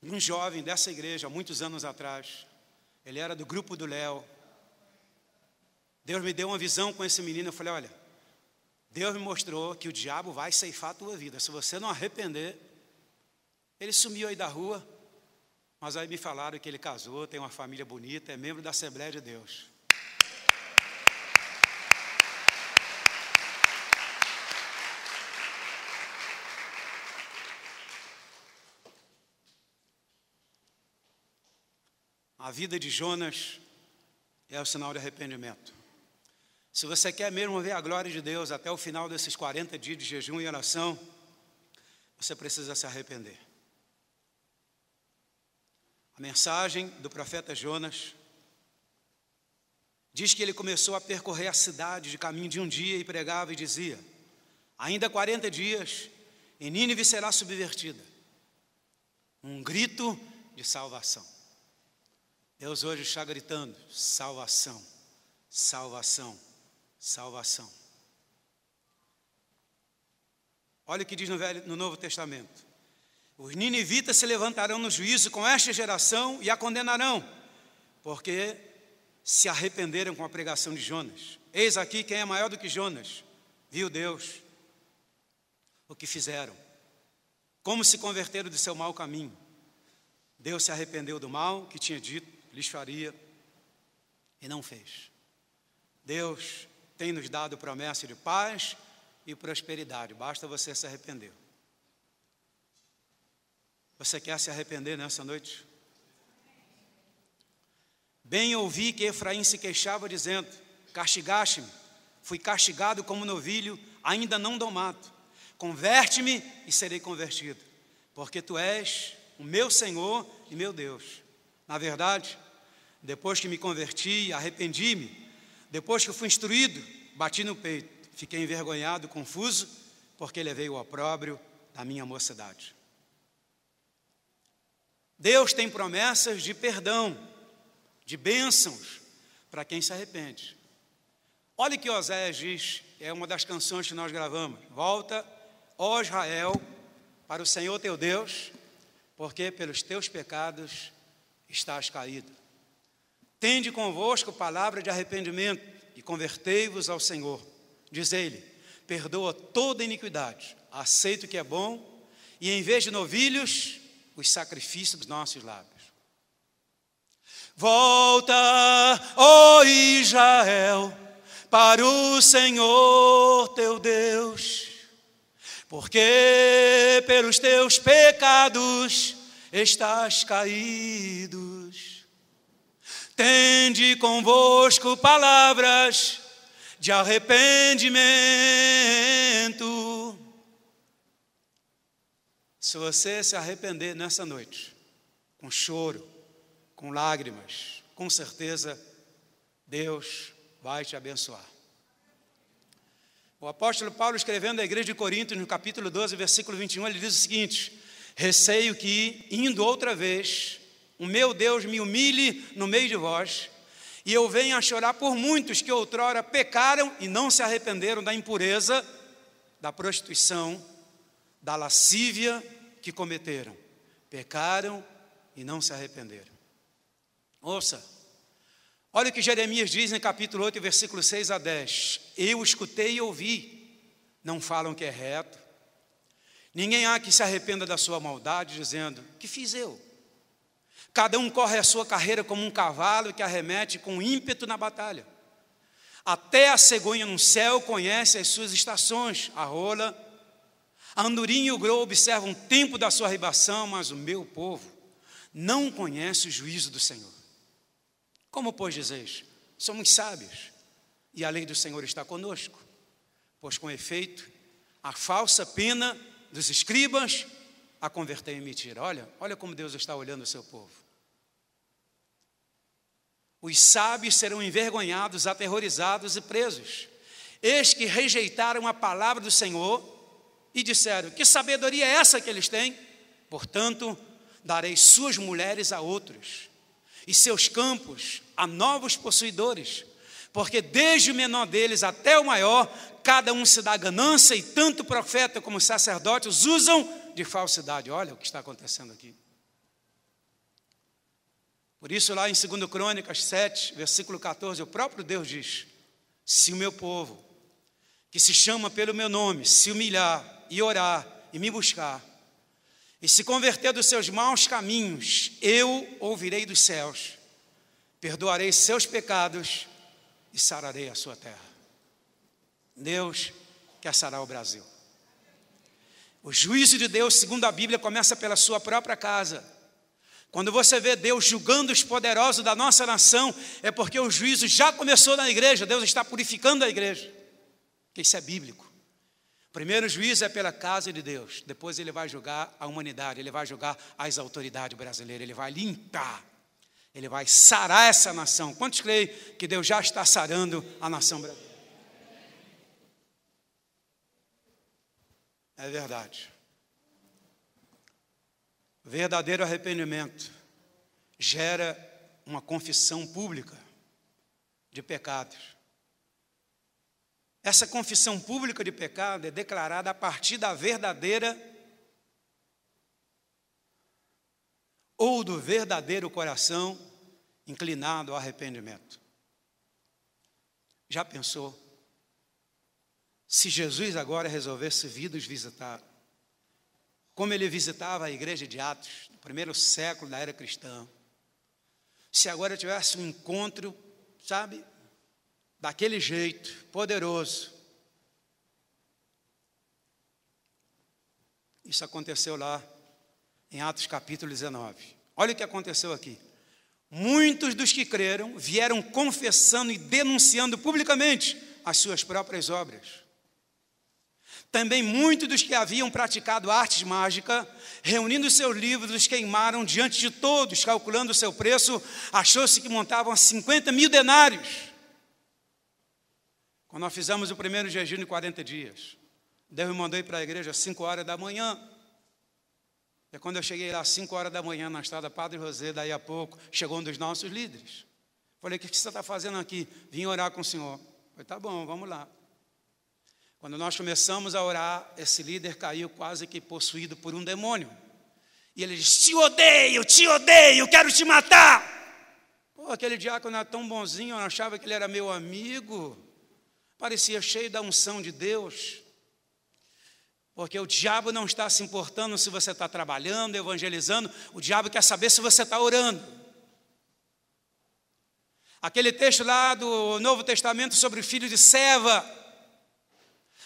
Um jovem dessa igreja, há muitos anos atrás, ele era do grupo do Léo. Deus me deu uma visão com esse menino. Eu falei, olha, Deus me mostrou que o diabo vai ceifar a tua vida. Se você não arrepender, ele sumiu aí da rua, mas aí me falaram que ele casou, tem uma família bonita, é membro da Assembleia de Deus. A vida de Jonas é o sinal de arrependimento. Se você quer mesmo ver a glória de Deus até o final desses 40 dias de jejum e oração, você precisa se arrepender. A mensagem do profeta Jonas diz que ele começou a percorrer a cidade de caminho de um dia e pregava e dizia: ainda 40 dias e Nínive será subvertida. Um grito de salvação. Deus hoje está gritando: salvação, salvação, salvação. Olha o que diz no Novo Testamento: os ninivitas se levantarão no juízo com esta geração e a condenarão, porque se arrependeram com a pregação de Jonas. Eis aqui quem é maior do que Jonas. Viu Deus o que fizeram, como se converteram do seu mau caminho. Deus se arrependeu do mal que tinha dito lhes faria e não fez. Deus tem nos dado promessa de paz e prosperidade, basta você se arrepender. Você quer se arrepender nessa noite? Bem ouvi que Efraim se queixava dizendo: castigaste-me, fui castigado como novilho, ainda não domado. Converte-me e serei convertido, porque tu és o meu Senhor e meu Deus. Na verdade, depois que me converti, arrependi-me. Depois que eu fui instruído, bati no peito. Fiquei envergonhado, confuso, porque levei o opróbrio da minha mocidade. Deus tem promessas de perdão, de bênçãos, para quem se arrepende. Olha o que Oséias diz, é uma das canções que nós gravamos. Volta, ó Israel, para o Senhor teu Deus, porque pelos teus pecados estás caído. Tende convosco palavra de arrependimento e convertei-vos ao Senhor. Diz ele: perdoa toda iniquidade, aceita o que é bom e em vez de novilhos, os sacrifícios dos nossos lábios. Volta, ó Israel, para o Senhor teu Deus, porque pelos teus pecados estás caídos. Tende convosco palavras de arrependimento Se você se arrepender nessa noite, com choro, com lágrimas, com certeza, Deus vai te abençoar. O apóstolo Paulo, escrevendo à igreja de Corinto, no capítulo 12, versículo 21, ele diz o seguinte: receio que, indo outra vez, o meu Deus me humilhe no meio de vós, e eu venha a chorar por muitos que outrora pecaram e não se arrependeram da impureza, da prostituição, da lascívia que cometeram. Pecaram e não se arrependeram. Ouça, olha o que Jeremias diz no capítulo 8, versículo 6 a 10. Eu escutei e ouvi, não falam que é reto. Ninguém há que se arrependa da sua maldade, dizendo: que fiz eu? Cada um corre a sua carreira como um cavalo que arremete com ímpeto na batalha. Até a cegonha no céu conhece as suas estações, a rola, a andorinha e o grou observam o tempo da sua ribação, mas o meu povo não conhece o juízo do Senhor. Como, pois, dizeis? Somos sábios, e a lei do Senhor está conosco. Pois, com efeito, a falsa pena dos escribas a converteu em mentira. Olha como Deus está olhando o seu povo. Os sábios serão envergonhados, aterrorizados e presos. Eis que rejeitaram a palavra do Senhor e disseram: que sabedoria é essa que eles têm? Portanto, darei suas mulheres a outros, e seus campos a novos possuidores, porque desde o menor deles até o maior, cada um se dá ganância, e tanto o profeta como os sacerdotes usam de falsidade. Olha o que está acontecendo aqui. Por isso, lá em 2 Crônicas 7, versículo 14, o próprio Deus diz: se o meu povo, que se chama pelo meu nome, se humilhar e orar e me buscar, e se converter dos seus maus caminhos, eu ouvirei dos céus, perdoarei seus pecados e sararei a sua terra. Deus quer sarar o Brasil. O juízo de Deus, segundo a Bíblia, começa pela sua própria casa. Quando você vê Deus julgando os poderosos da nossa nação, é porque o juízo já começou na igreja. Deus está purificando a igreja, porque isso é bíblico. O primeiro juízo é pela casa de Deus, depois ele vai julgar a humanidade, ele vai julgar as autoridades brasileiras, ele vai limpar, ele vai sarar essa nação. Quantos creem que Deus já está sarando a nação brasileira? É verdade. O verdadeiro arrependimento gera uma confissão pública de pecados. Essa confissão pública de pecado é declarada a partir da verdadeira ou do verdadeiro coração inclinado ao arrependimento. Já pensou? Se Jesus agora resolvesse vir nos visitar, como ele visitava a igreja de Atos, no primeiro século da era cristã, se agora tivesse um encontro, sabe, daquele jeito, poderoso. Isso aconteceu lá em Atos capítulo 19. Olha o que aconteceu aqui. Muitos dos que creram vieram confessando e denunciando publicamente as suas próprias obras. Também muitos dos que haviam praticado artes mágicas, reunindo seus livros, os queimaram diante de todos, calculando o seu preço, achou-se que montavam 50.000 denários. Quando nós fizemos o primeiro jejum de 40 dias, Deus me mandou ir para a igreja às 5 horas da manhã. E quando eu cheguei lá às 5 horas da manhã, na estrada Padre José, daí a pouco, chegou um dos nossos líderes. Falei: o que você está fazendo aqui? Vim orar com o senhor. Falei: tá bom, vamos lá. Quando nós começamos a orar, esse líder caiu quase que possuído por um demônio. E ele disse: te odeio, quero te matar. Pô, aquele diácono era tão bonzinho, eu achava que ele era meu amigo. Parecia cheio da unção de Deus. Porque o diabo não está se importando se você está trabalhando, evangelizando. O diabo quer saber se você está orando. Aquele texto lá do Novo Testamento sobre o filho de Seva: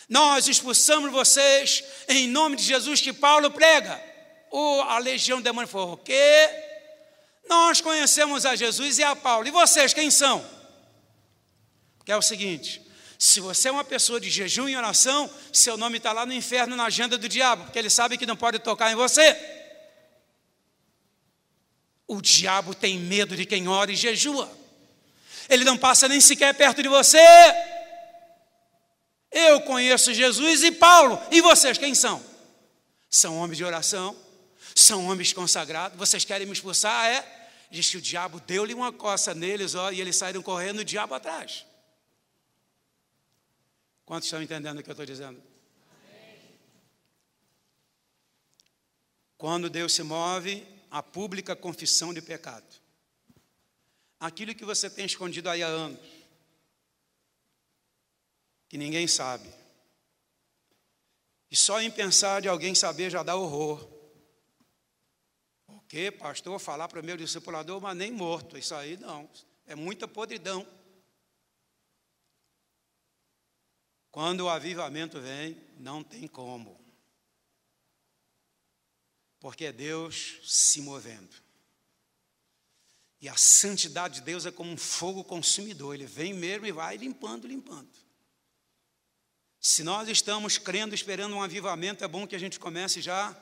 nós expulsamos vocês em nome de Jesus, que Paulo prega. A legião demônio falou: o quê? Nós conhecemos a Jesus e a Paulo. E vocês quem são? Porque é o seguinte: Se você é uma pessoa de jejum e oração, seu nome está lá no inferno, na agenda do diabo, porque ele sabe que não pode tocar em você. O diabo tem medo de quem ora e jejua. Ele não passa nem sequer perto de você. Eu conheço Jesus e Paulo. E vocês quem são? São homens de oração, são homens consagrados. Vocês querem me expulsar? É? Diz que o diabo deu-lhe uma coça neles, ó, e eles saíram correndo, o diabo atrás. Quantos estão entendendo o que eu estou dizendo? Quando Deus se move, a pública confissão de pecado. Aquilo que você tem escondido aí há anos, que ninguém sabe. E só em pensar de alguém saber já dá horror. O quê, pastor? Falar para o meu discipulador, mas nem morto. Isso aí não, é muita podridão. Quando o avivamento vem, não tem como. Porque é Deus se movendo. E a santidade de Deus é como um fogo consumidor. Ele vem mesmo e vai limpando, limpando. Se nós estamos crendo, esperando um avivamento, é bom que a gente comece já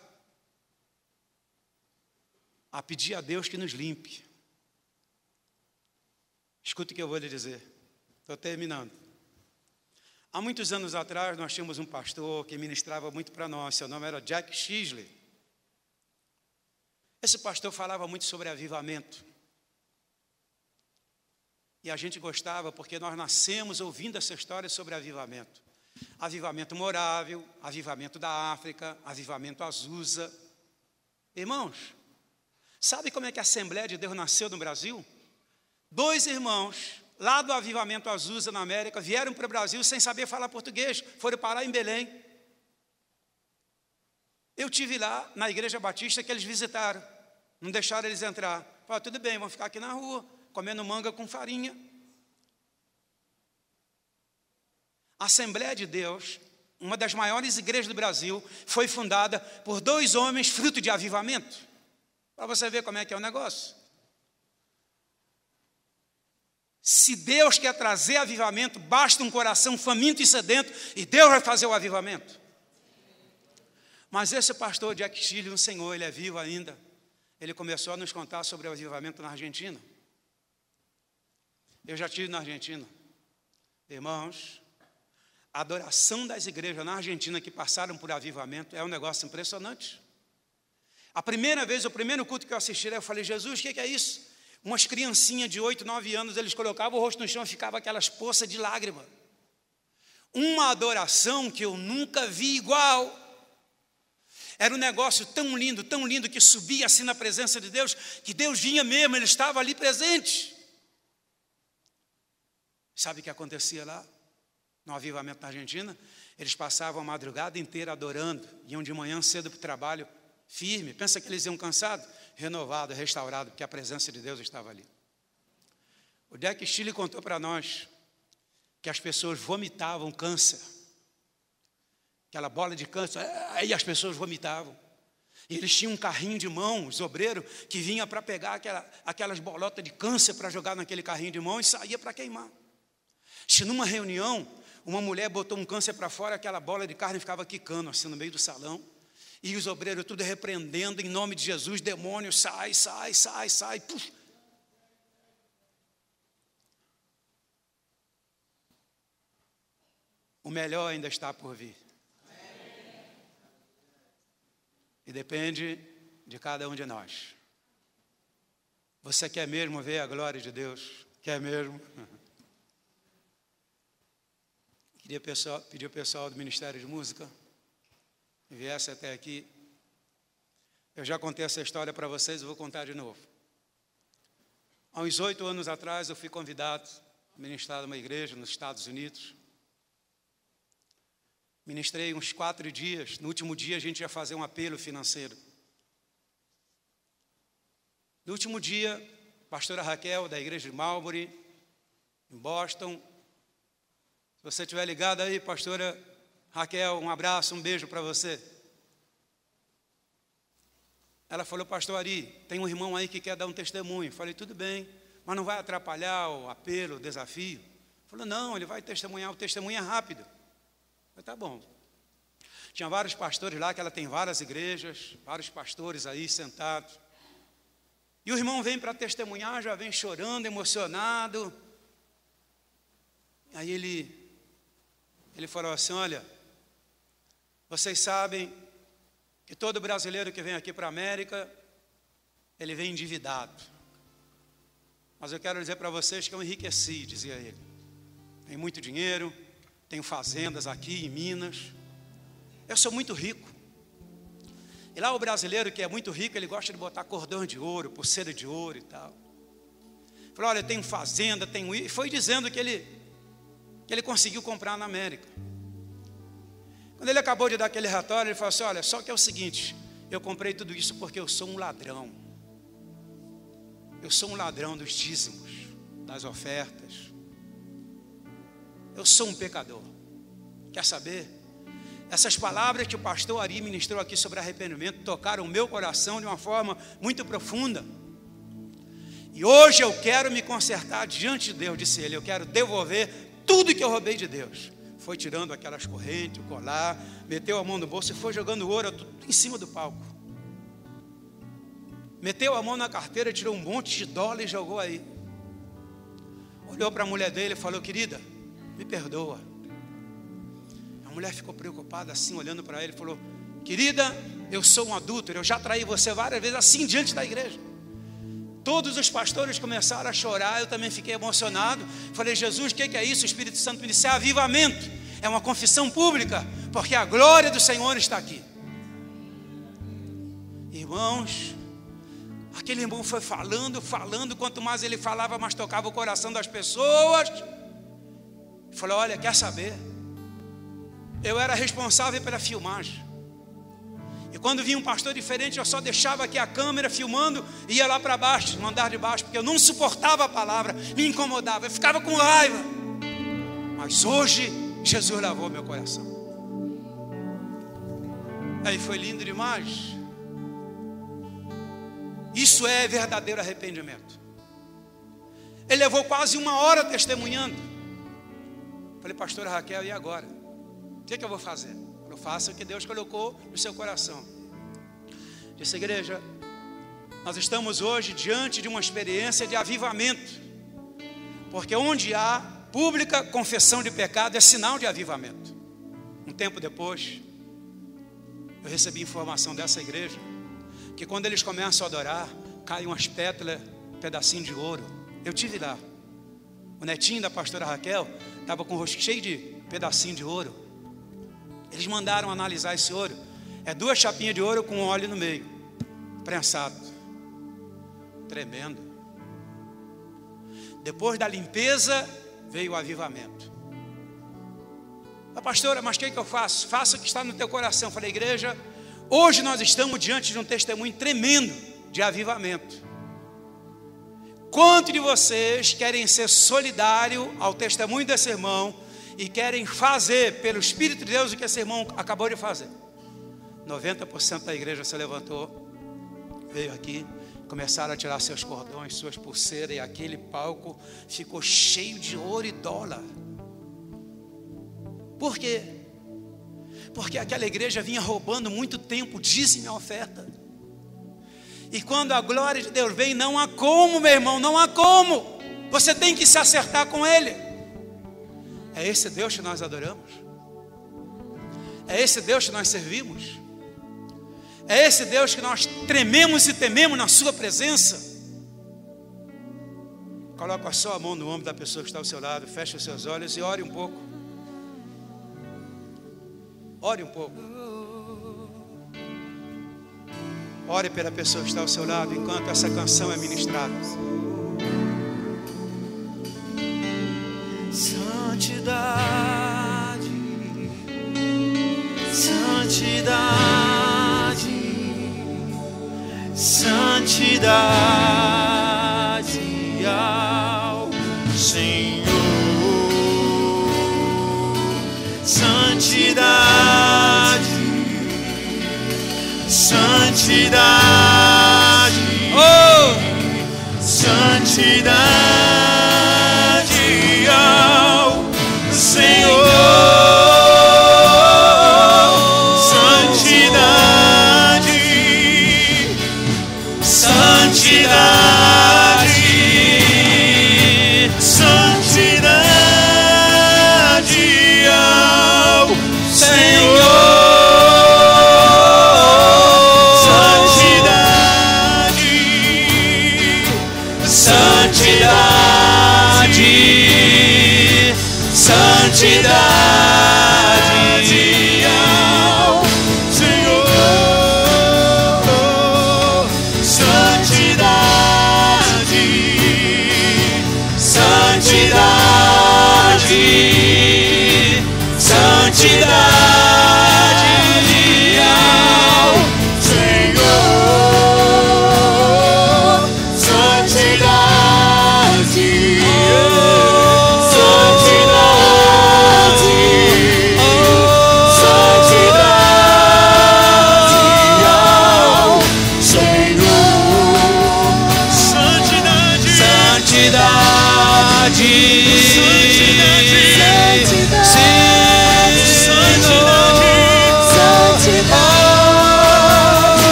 a pedir a Deus que nos limpe. Escuta o que eu vou lhe dizer. Estou terminando. Há muitos anos atrás, nós tínhamos um pastor que ministrava muito para nós. Seu nome era Jack Shisley. Esse pastor falava muito sobre avivamento. E a gente gostava porque nós nascemos ouvindo essa história sobre avivamento. Avivamento Morável, avivamento da África, avivamento Azusa. Irmãos, sabe como é que a Assembleia de Deus nasceu no Brasil? 2 irmãos, lá do avivamento Azusa na América, vieram para o Brasil sem saber falar português, foram parar em Belém. Eu tive lá na Igreja Batista que eles visitaram, não deixaram eles entrar. Falaram, tudo bem, vamos ficar aqui na rua, comendo manga com farinha. A Assembleia de Deus, uma das maiores igrejas do Brasil, foi fundada por 2 homens fruto de avivamento. Para você ver como é que é o negócio. Se Deus quer trazer avivamento, basta um coração faminto e sedento, e Deus vai fazer o avivamento. Mas esse pastor Jack Shisley, um senhor, ele é vivo ainda. Ele começou a nos contar sobre o avivamento na Argentina. Eu já estive na Argentina. Irmãos, a adoração das igrejas na Argentina que passaram por avivamento é um negócio impressionante. A primeira vez, o primeiro culto que eu assisti, eu falei, Jesus, o que é isso? Umas criancinhas de 8, 9 anos, eles colocavam o rosto no chão e ficava aquelas poças de lágrima. Uma adoração que eu nunca vi igual. Era um negócio tão lindo, que subia assim na presença de Deus, que Deus vinha mesmo, Ele estava ali presente. Sabe o que acontecia lá? No avivamento na Argentina? Eles passavam a madrugada inteira adorando, iam de manhã cedo para o trabalho, firme. Pensa que eles iam cansados? Renovado, restaurado, porque a presença de Deus estava ali. O Jack Shisley contou para nós que as pessoas vomitavam câncer. Aquela bola de câncer, aí as pessoas vomitavam. E eles tinham um carrinho de mão, os obreiros, que vinha para pegar aquelas bolotas de câncer para jogar naquele carrinho de mão e saía para queimar. Se numa reunião, uma mulher botou um câncer para fora, aquela bola de carne ficava quicando assim no meio do salão. E os obreiros tudo repreendendo em nome de Jesus, demônio, sai. Puf. O melhor ainda está por vir. E depende de cada um de nós. Você quer mesmo ver a glória de Deus? Quer mesmo? Queria pedir ao pessoal do Ministério de Música que viesse até aqui. Eu já contei essa história para vocês, eu vou contar de novo. Há uns 8 anos atrás, eu fui convidado a ministrar numa igreja nos Estados Unidos. Ministrei uns 4 dias. No último dia, a gente ia fazer um apelo financeiro. No último dia, a pastora Raquel, da igreja de Marlborough, em Boston. Se você estiver ligado aí, pastora Raquel, um abraço, um beijo para você. Ela falou, pastor Ari, tem um irmão aí que quer dar um testemunho. Falei, tudo bem, mas não vai atrapalhar o apelo, o desafio. Falou, não, ele vai testemunhar, o testemunho é rápido. Eu falei, tá bom. Tinha vários pastores lá, que ela tem várias igrejas, vários pastores aí sentados. E o irmão vem para testemunhar, já vem chorando, emocionado. Aí ele falou assim, olha, vocês sabem que todo brasileiro que vem aqui para a América, ele vem endividado. Mas eu quero dizer para vocês que eu enriqueci, dizia ele. Tenho muito dinheiro, tenho fazendas aqui em Minas. Eu sou muito rico. E lá o brasileiro que é muito rico, ele gosta de botar cordão de ouro, pulseira de ouro e tal. Falou, olha, tenho fazenda, tenho isso. E foi dizendo que ele conseguiu comprar na América. Quando ele acabou de dar aquele relatório, ele falou assim, olha, só que é o seguinte, eu comprei tudo isso porque eu sou um ladrão. Eu sou um ladrão dos dízimos, das ofertas. Eu sou um pecador. Quer saber? Essas palavras que o pastor Ari ministrou aqui sobre arrependimento tocaram o meu coração de uma forma muito profunda. E hoje eu quero me consertar diante de Deus, disse ele. Eu quero devolver tudo que eu roubei de Deus. Foi tirando aquelas correntes, o colar, meteu a mão no bolso e foi jogando ouro em cima do palco. Meteu a mão na carteira, tirou um monte de dólar e jogou aí. Olhou para a mulher dele e falou, querida, me perdoa. A mulher ficou preocupada assim, olhando para ele e falou, querida, eu sou um adúltero, eu já traí você várias vezes assim diante da igreja. Todos os pastores começaram a chorar, eu também fiquei emocionado. Falei, Jesus, o que é isso? O Espírito Santo me disse, é avivamento, é uma confissão pública, porque a glória do Senhor está aqui. Irmãos, aquele irmão foi falando, quanto mais ele falava, mais tocava o coração das pessoas. Falou, olha, quer saber? Eu era responsável pela filmagem. E quando vinha um pastor diferente, eu só deixava aqui a câmera filmando e ia lá para baixo, no andar de baixo, porque eu não suportava a palavra, me incomodava, eu ficava com raiva. Mas hoje, Jesus lavou meu coração. Aí foi lindo demais. Isso é verdadeiro arrependimento. Ele levou quase 1 hora testemunhando. Falei, pastora Raquel, e agora? O que eu vou fazer? Eu faço o que Deus colocou no seu coração. Disse, igreja, nós estamos hoje diante de uma experiência de avivamento. Porque onde há pública confissão de pecado é sinal de avivamento. Um tempo depois, eu recebi informação dessa igreja, que quando eles começam a adorar, caem umas pétalas, um pedacinho de ouro. Eu tive lá. O netinho da pastora Raquel estava com o rosto cheio de pedacinho de ouro. Eles mandaram analisar esse ouro. É 2 chapinhas de ouro com óleo no meio, prensado. Tremendo. Depois da limpeza, veio o avivamento. A pastora, mas o que eu faço? Faça o que está no teu coração. Falei, igreja, hoje nós estamos diante de um testemunho tremendo de avivamento. Quantos de vocês querem ser solidário ao testemunho desse irmão e querem fazer pelo Espírito de Deus o que esse irmão acabou de fazer? 90% da igreja se levantou, veio aqui, começaram a tirar seus cordões, suas pulseiras, e aquele palco ficou cheio de ouro e dólar. Por quê? Porque aquela igreja vinha roubando muito tempo, dízimo e oferta. E quando a glória de Deus vem, não há como, meu irmão, não há como. Você tem que se acertar com Ele. É esse Deus que nós adoramos. É esse Deus que nós servimos. É esse Deus que nós trememos e tememos na sua presença. Coloca só a mão no ombro da pessoa que está ao seu lado, fecha os seus olhos e ore um pouco. Ore um pouco. Ore pela pessoa que está ao seu lado enquanto essa canção é ministrada. Santidade, santidade, santidade ao Senhor. Santidade, santidade, oh, santidade ao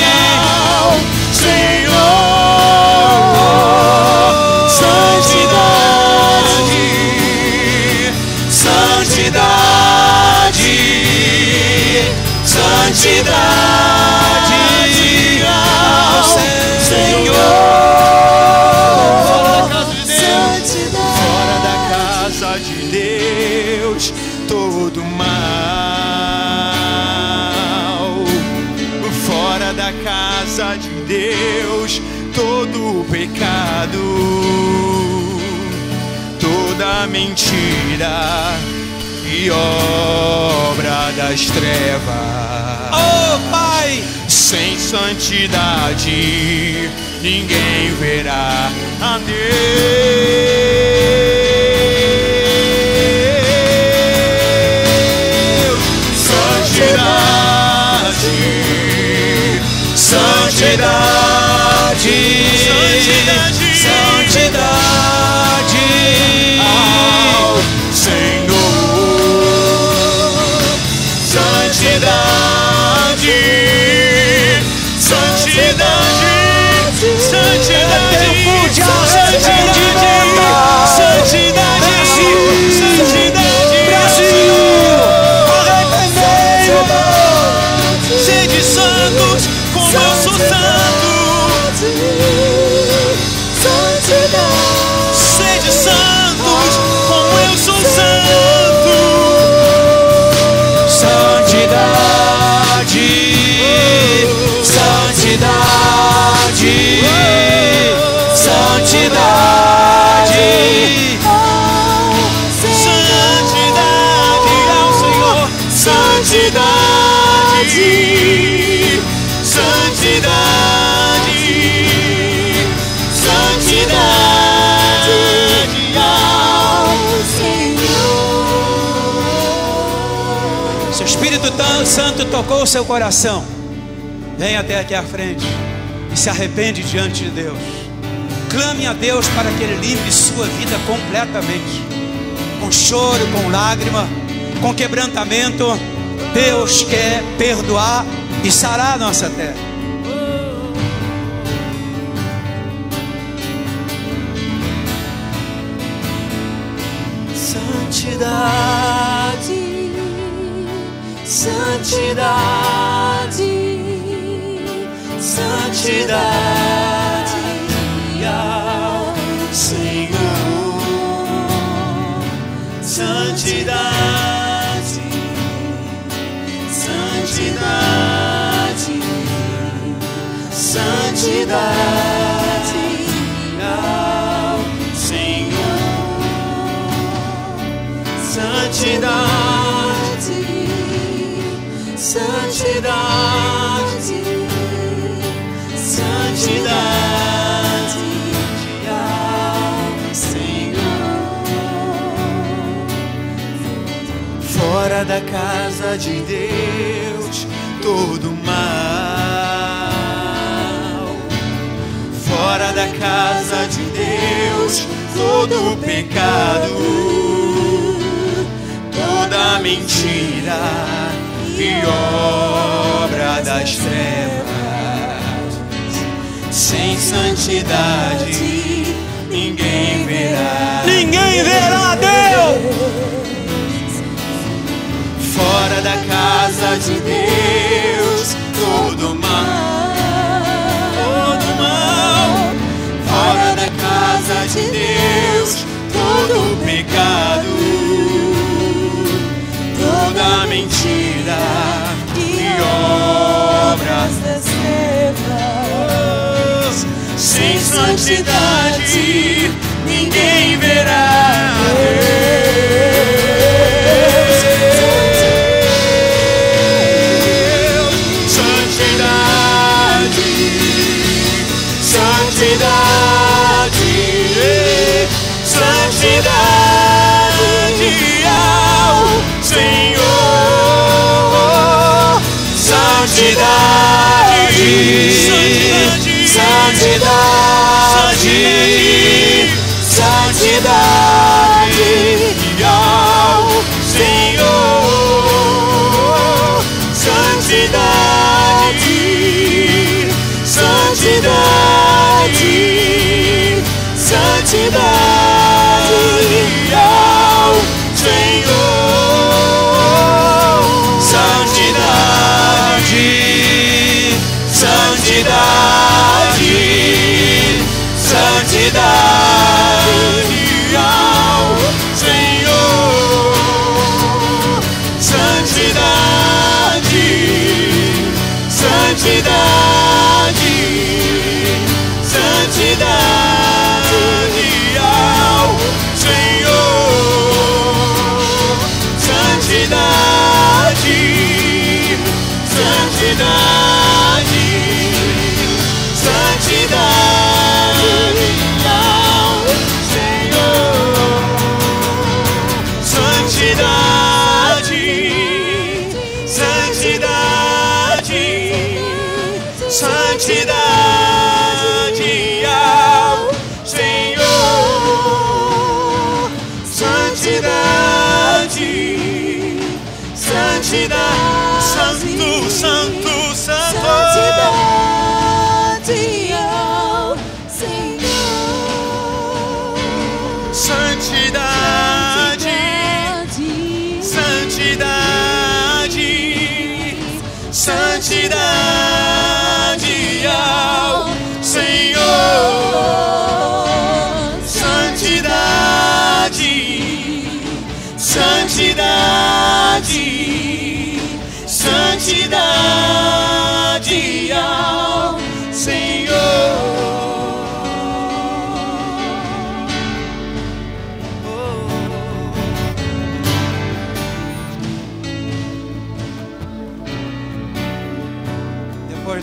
ao Senhor. Santidade, santidade, santidade ao Senhor. Fora da casa de Deus, todo mal. Fora da casa de Deus, todo pecado, toda mentira e obra das trevas. Oh, Pai! Sem santidade ninguém verá a Deus. Santidade, santidade, santidade, santidade ao Senhor. Santidade, santidade, santidade, santidade, santidade, Brasil! sede santos como eu sou santo. Sede santos como eu sou santo. Santidade, santidade, santidade, Santidade ao Senhor. Santidade, santidade, santidade ao Senhor. Se o Espírito Santo tocou o seu coração, vem até aqui à frente e se arrepende diante de Deus. Clame a Deus para que Ele limpe sua vida completamente. Com choro, com lágrima, com quebrantamento. Deus quer perdoar e sarar a nossa terra. Santidade, santidade, santidade ao Senhor. Santidade, santidade, santidade ao Senhor. Santidade, santidade, santidade ao Senhor. Fora da casa de Deus, todo mal. Fora da casa de Deus, todo pecado, toda mentira e obra das trevas. Sem santidade ninguém verá. Ninguém verá Deus. Fora da casa de Deus, todo mal, todo mal. Fora da casa de Deus, todo pecado, toda mentira e obras das trevas. Sem santidade ninguém verá Deus. Santidade, santidade, santidade ao Senhor. Santidade, santidade, santidade ao Senhor. Santidade,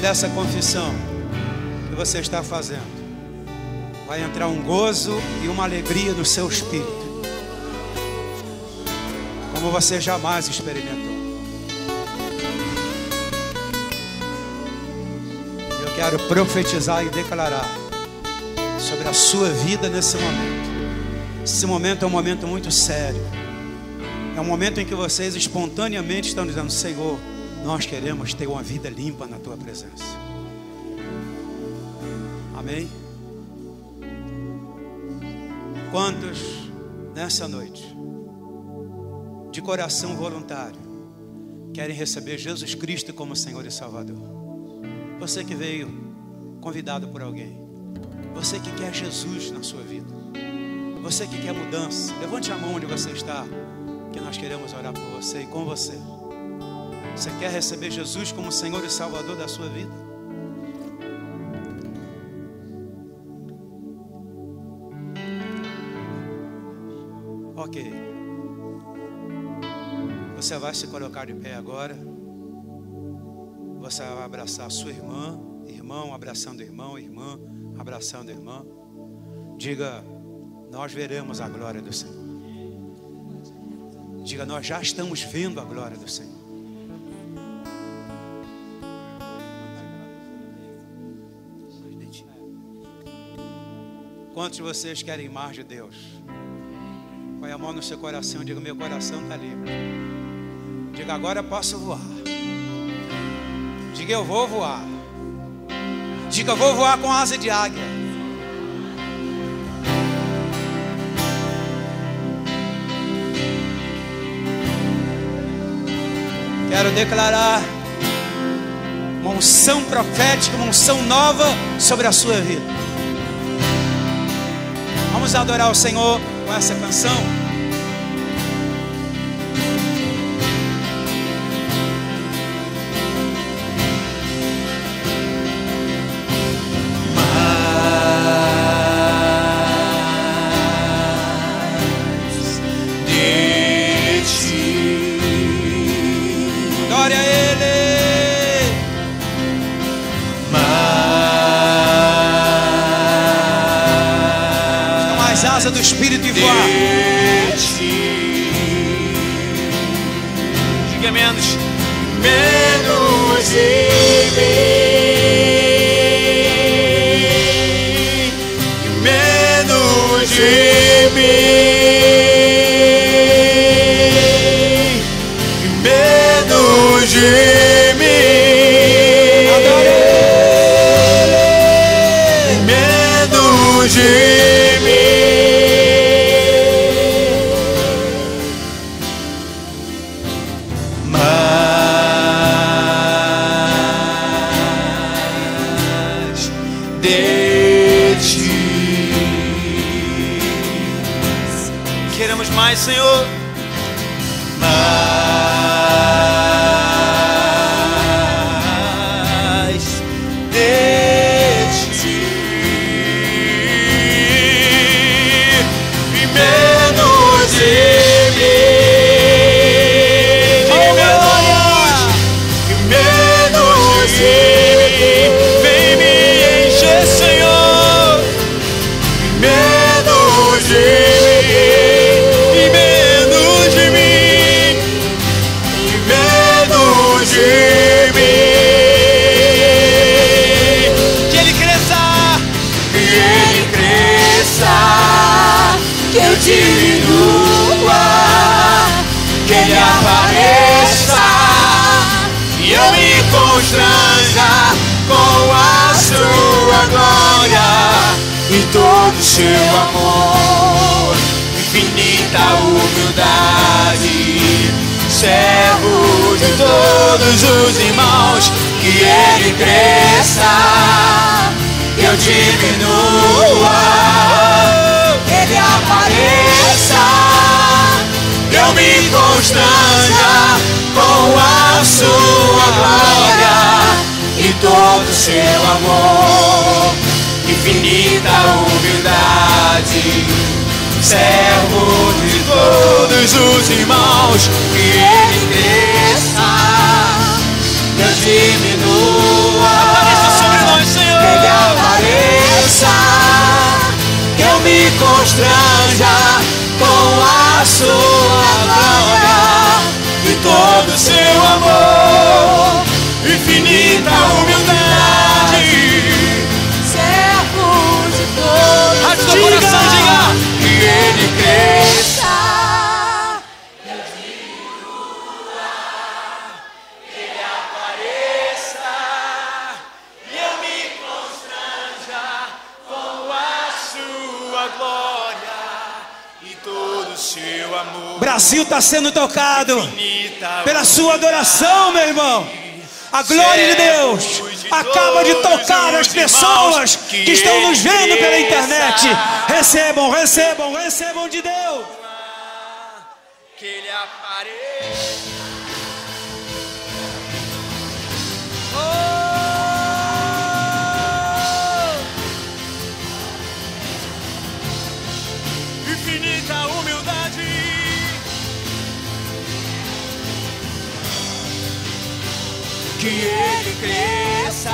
Dessa confissão que você está fazendo, vai entrar um gozo e uma alegria no seu espírito, como você jamais experimentou. Eu quero profetizar e declarar sobre a sua vida nesse momento. Esse momento é um momento muito sério. É um momento em que vocês espontaneamente estão dizendo: Senhor, nós queremos ter uma vida limpa na Tua presença. Amém? Quantos nessa noite, de coração voluntário, querem receber Jesus Cristo como Senhor e Salvador? Você que veio convidado por alguém, você que quer Jesus na sua vida, você que quer mudança, levante a mão onde você está, que nós queremos orar por você e com você. Você quer receber Jesus como Senhor e Salvador da sua vida? Ok. Você vai se colocar de pé agora. Você vai abraçar a sua irmã, irmão abraçando irmão, irmã abraçando irmã. Diga: nós veremos a glória do Senhor. Diga: nós já estamos vendo a glória do Senhor. Quantos de vocês querem mais de Deus? Põe a mão no seu coração e diga: meu coração está livre. Diga: agora eu posso voar. Diga: eu vou voar. Diga: eu vou voar com asa de águia. Quero declarar uma unção profética, uma unção nova sobre a sua vida. Vamos adorar o Senhor com essa canção. Glória a Ele. Asa do Espírito e voar. Diga: menos de mim, menos de mim, menos de mim. de mim, mais de ti. Queremos mais, Senhor. Mais de ti e menos de mim. E menos de mim. Vem me encher, Senhor. E menos de mim. E menos de mim. E menos de mim. Que Ele cresça. Que Ele cresça. Que eu diminua. Que Ele apareça. E eu me constranja com a sua glória e todo o seu amor. Infinita humildade, servo de todos os irmãos. Que Ele cresça, que eu diminua, que Ele apareça, que eu me constranja com a sua glória e todo o seu amor. Infinita humildade, servo de todos os irmãos. Que Ele cresça, que eu diminua. Apareça sobre nós, Senhor. Que Ele apareça, que eu me constranja com a sua glória e todo o seu amor. Infinita humildade, servo de todos. Rádio do coração, diga. Que Ele cresça, que eu diminua, que Ele apareça, e eu me constranja com a sua glória e todo o seu amor. O Brasil está sendo tocado Infinita pela sua adoração, meu irmão. A glória de Deus acaba de tocar as pessoas que estão nos vendo pela internet. Recebam, recebam, recebam de Deus. Que Ele apareça. Infinita humildade, que Ele cresça,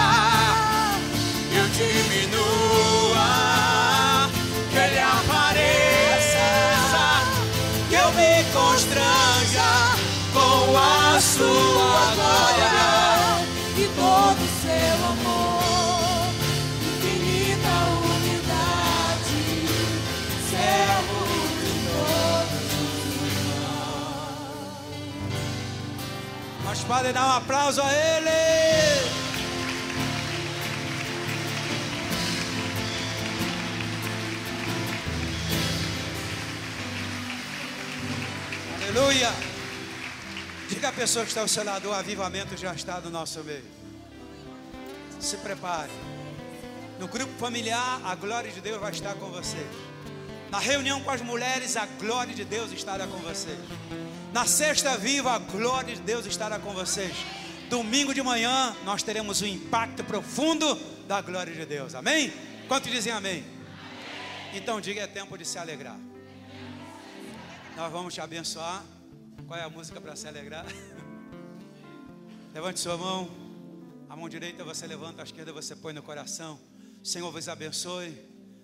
eu diminua, que Ele apareça, que eu me constranja com a sua glória E todo o seu amor, infinita humildade, servo de todos os irmãos. Mas podem dar um aplauso a Ele. Aleluia. Diga à pessoa que está ao seu lado: o avivamento já está no nosso meio. Se prepare. No grupo familiar, a glória de Deus vai estar com vocês. Na reunião com as mulheres, a glória de Deus estará com vocês. Na Sexta Viva, a glória de Deus estará com vocês. Domingo de manhã, nós teremos um impacto profundo da glória de Deus. Amém? Quantos dizem amém? Então diga: é tempo de se alegrar. Nós vamos te abençoar. Qual é a música para se alegrar? Levante sua mão. A mão direita você levanta, a esquerda você põe no coração. Senhor vos abençoe.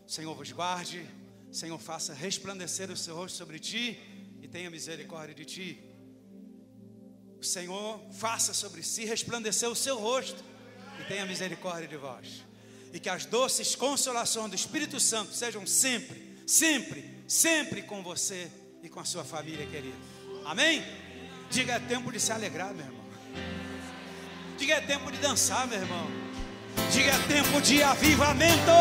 Senhor vos guarde. Senhor faça resplandecer o seu rosto sobre ti e tenha misericórdia de ti. O Senhor faça sobre si resplandecer o seu rosto e tenha misericórdia de vós. E que as doces consolações do Espírito Santo sejam sempre, sempre, sempre com você e com a sua família querida. Amém? Diga: é tempo de se alegrar, meu irmão. Diga: é tempo de dançar, meu irmão. Diga: é tempo de avivamento.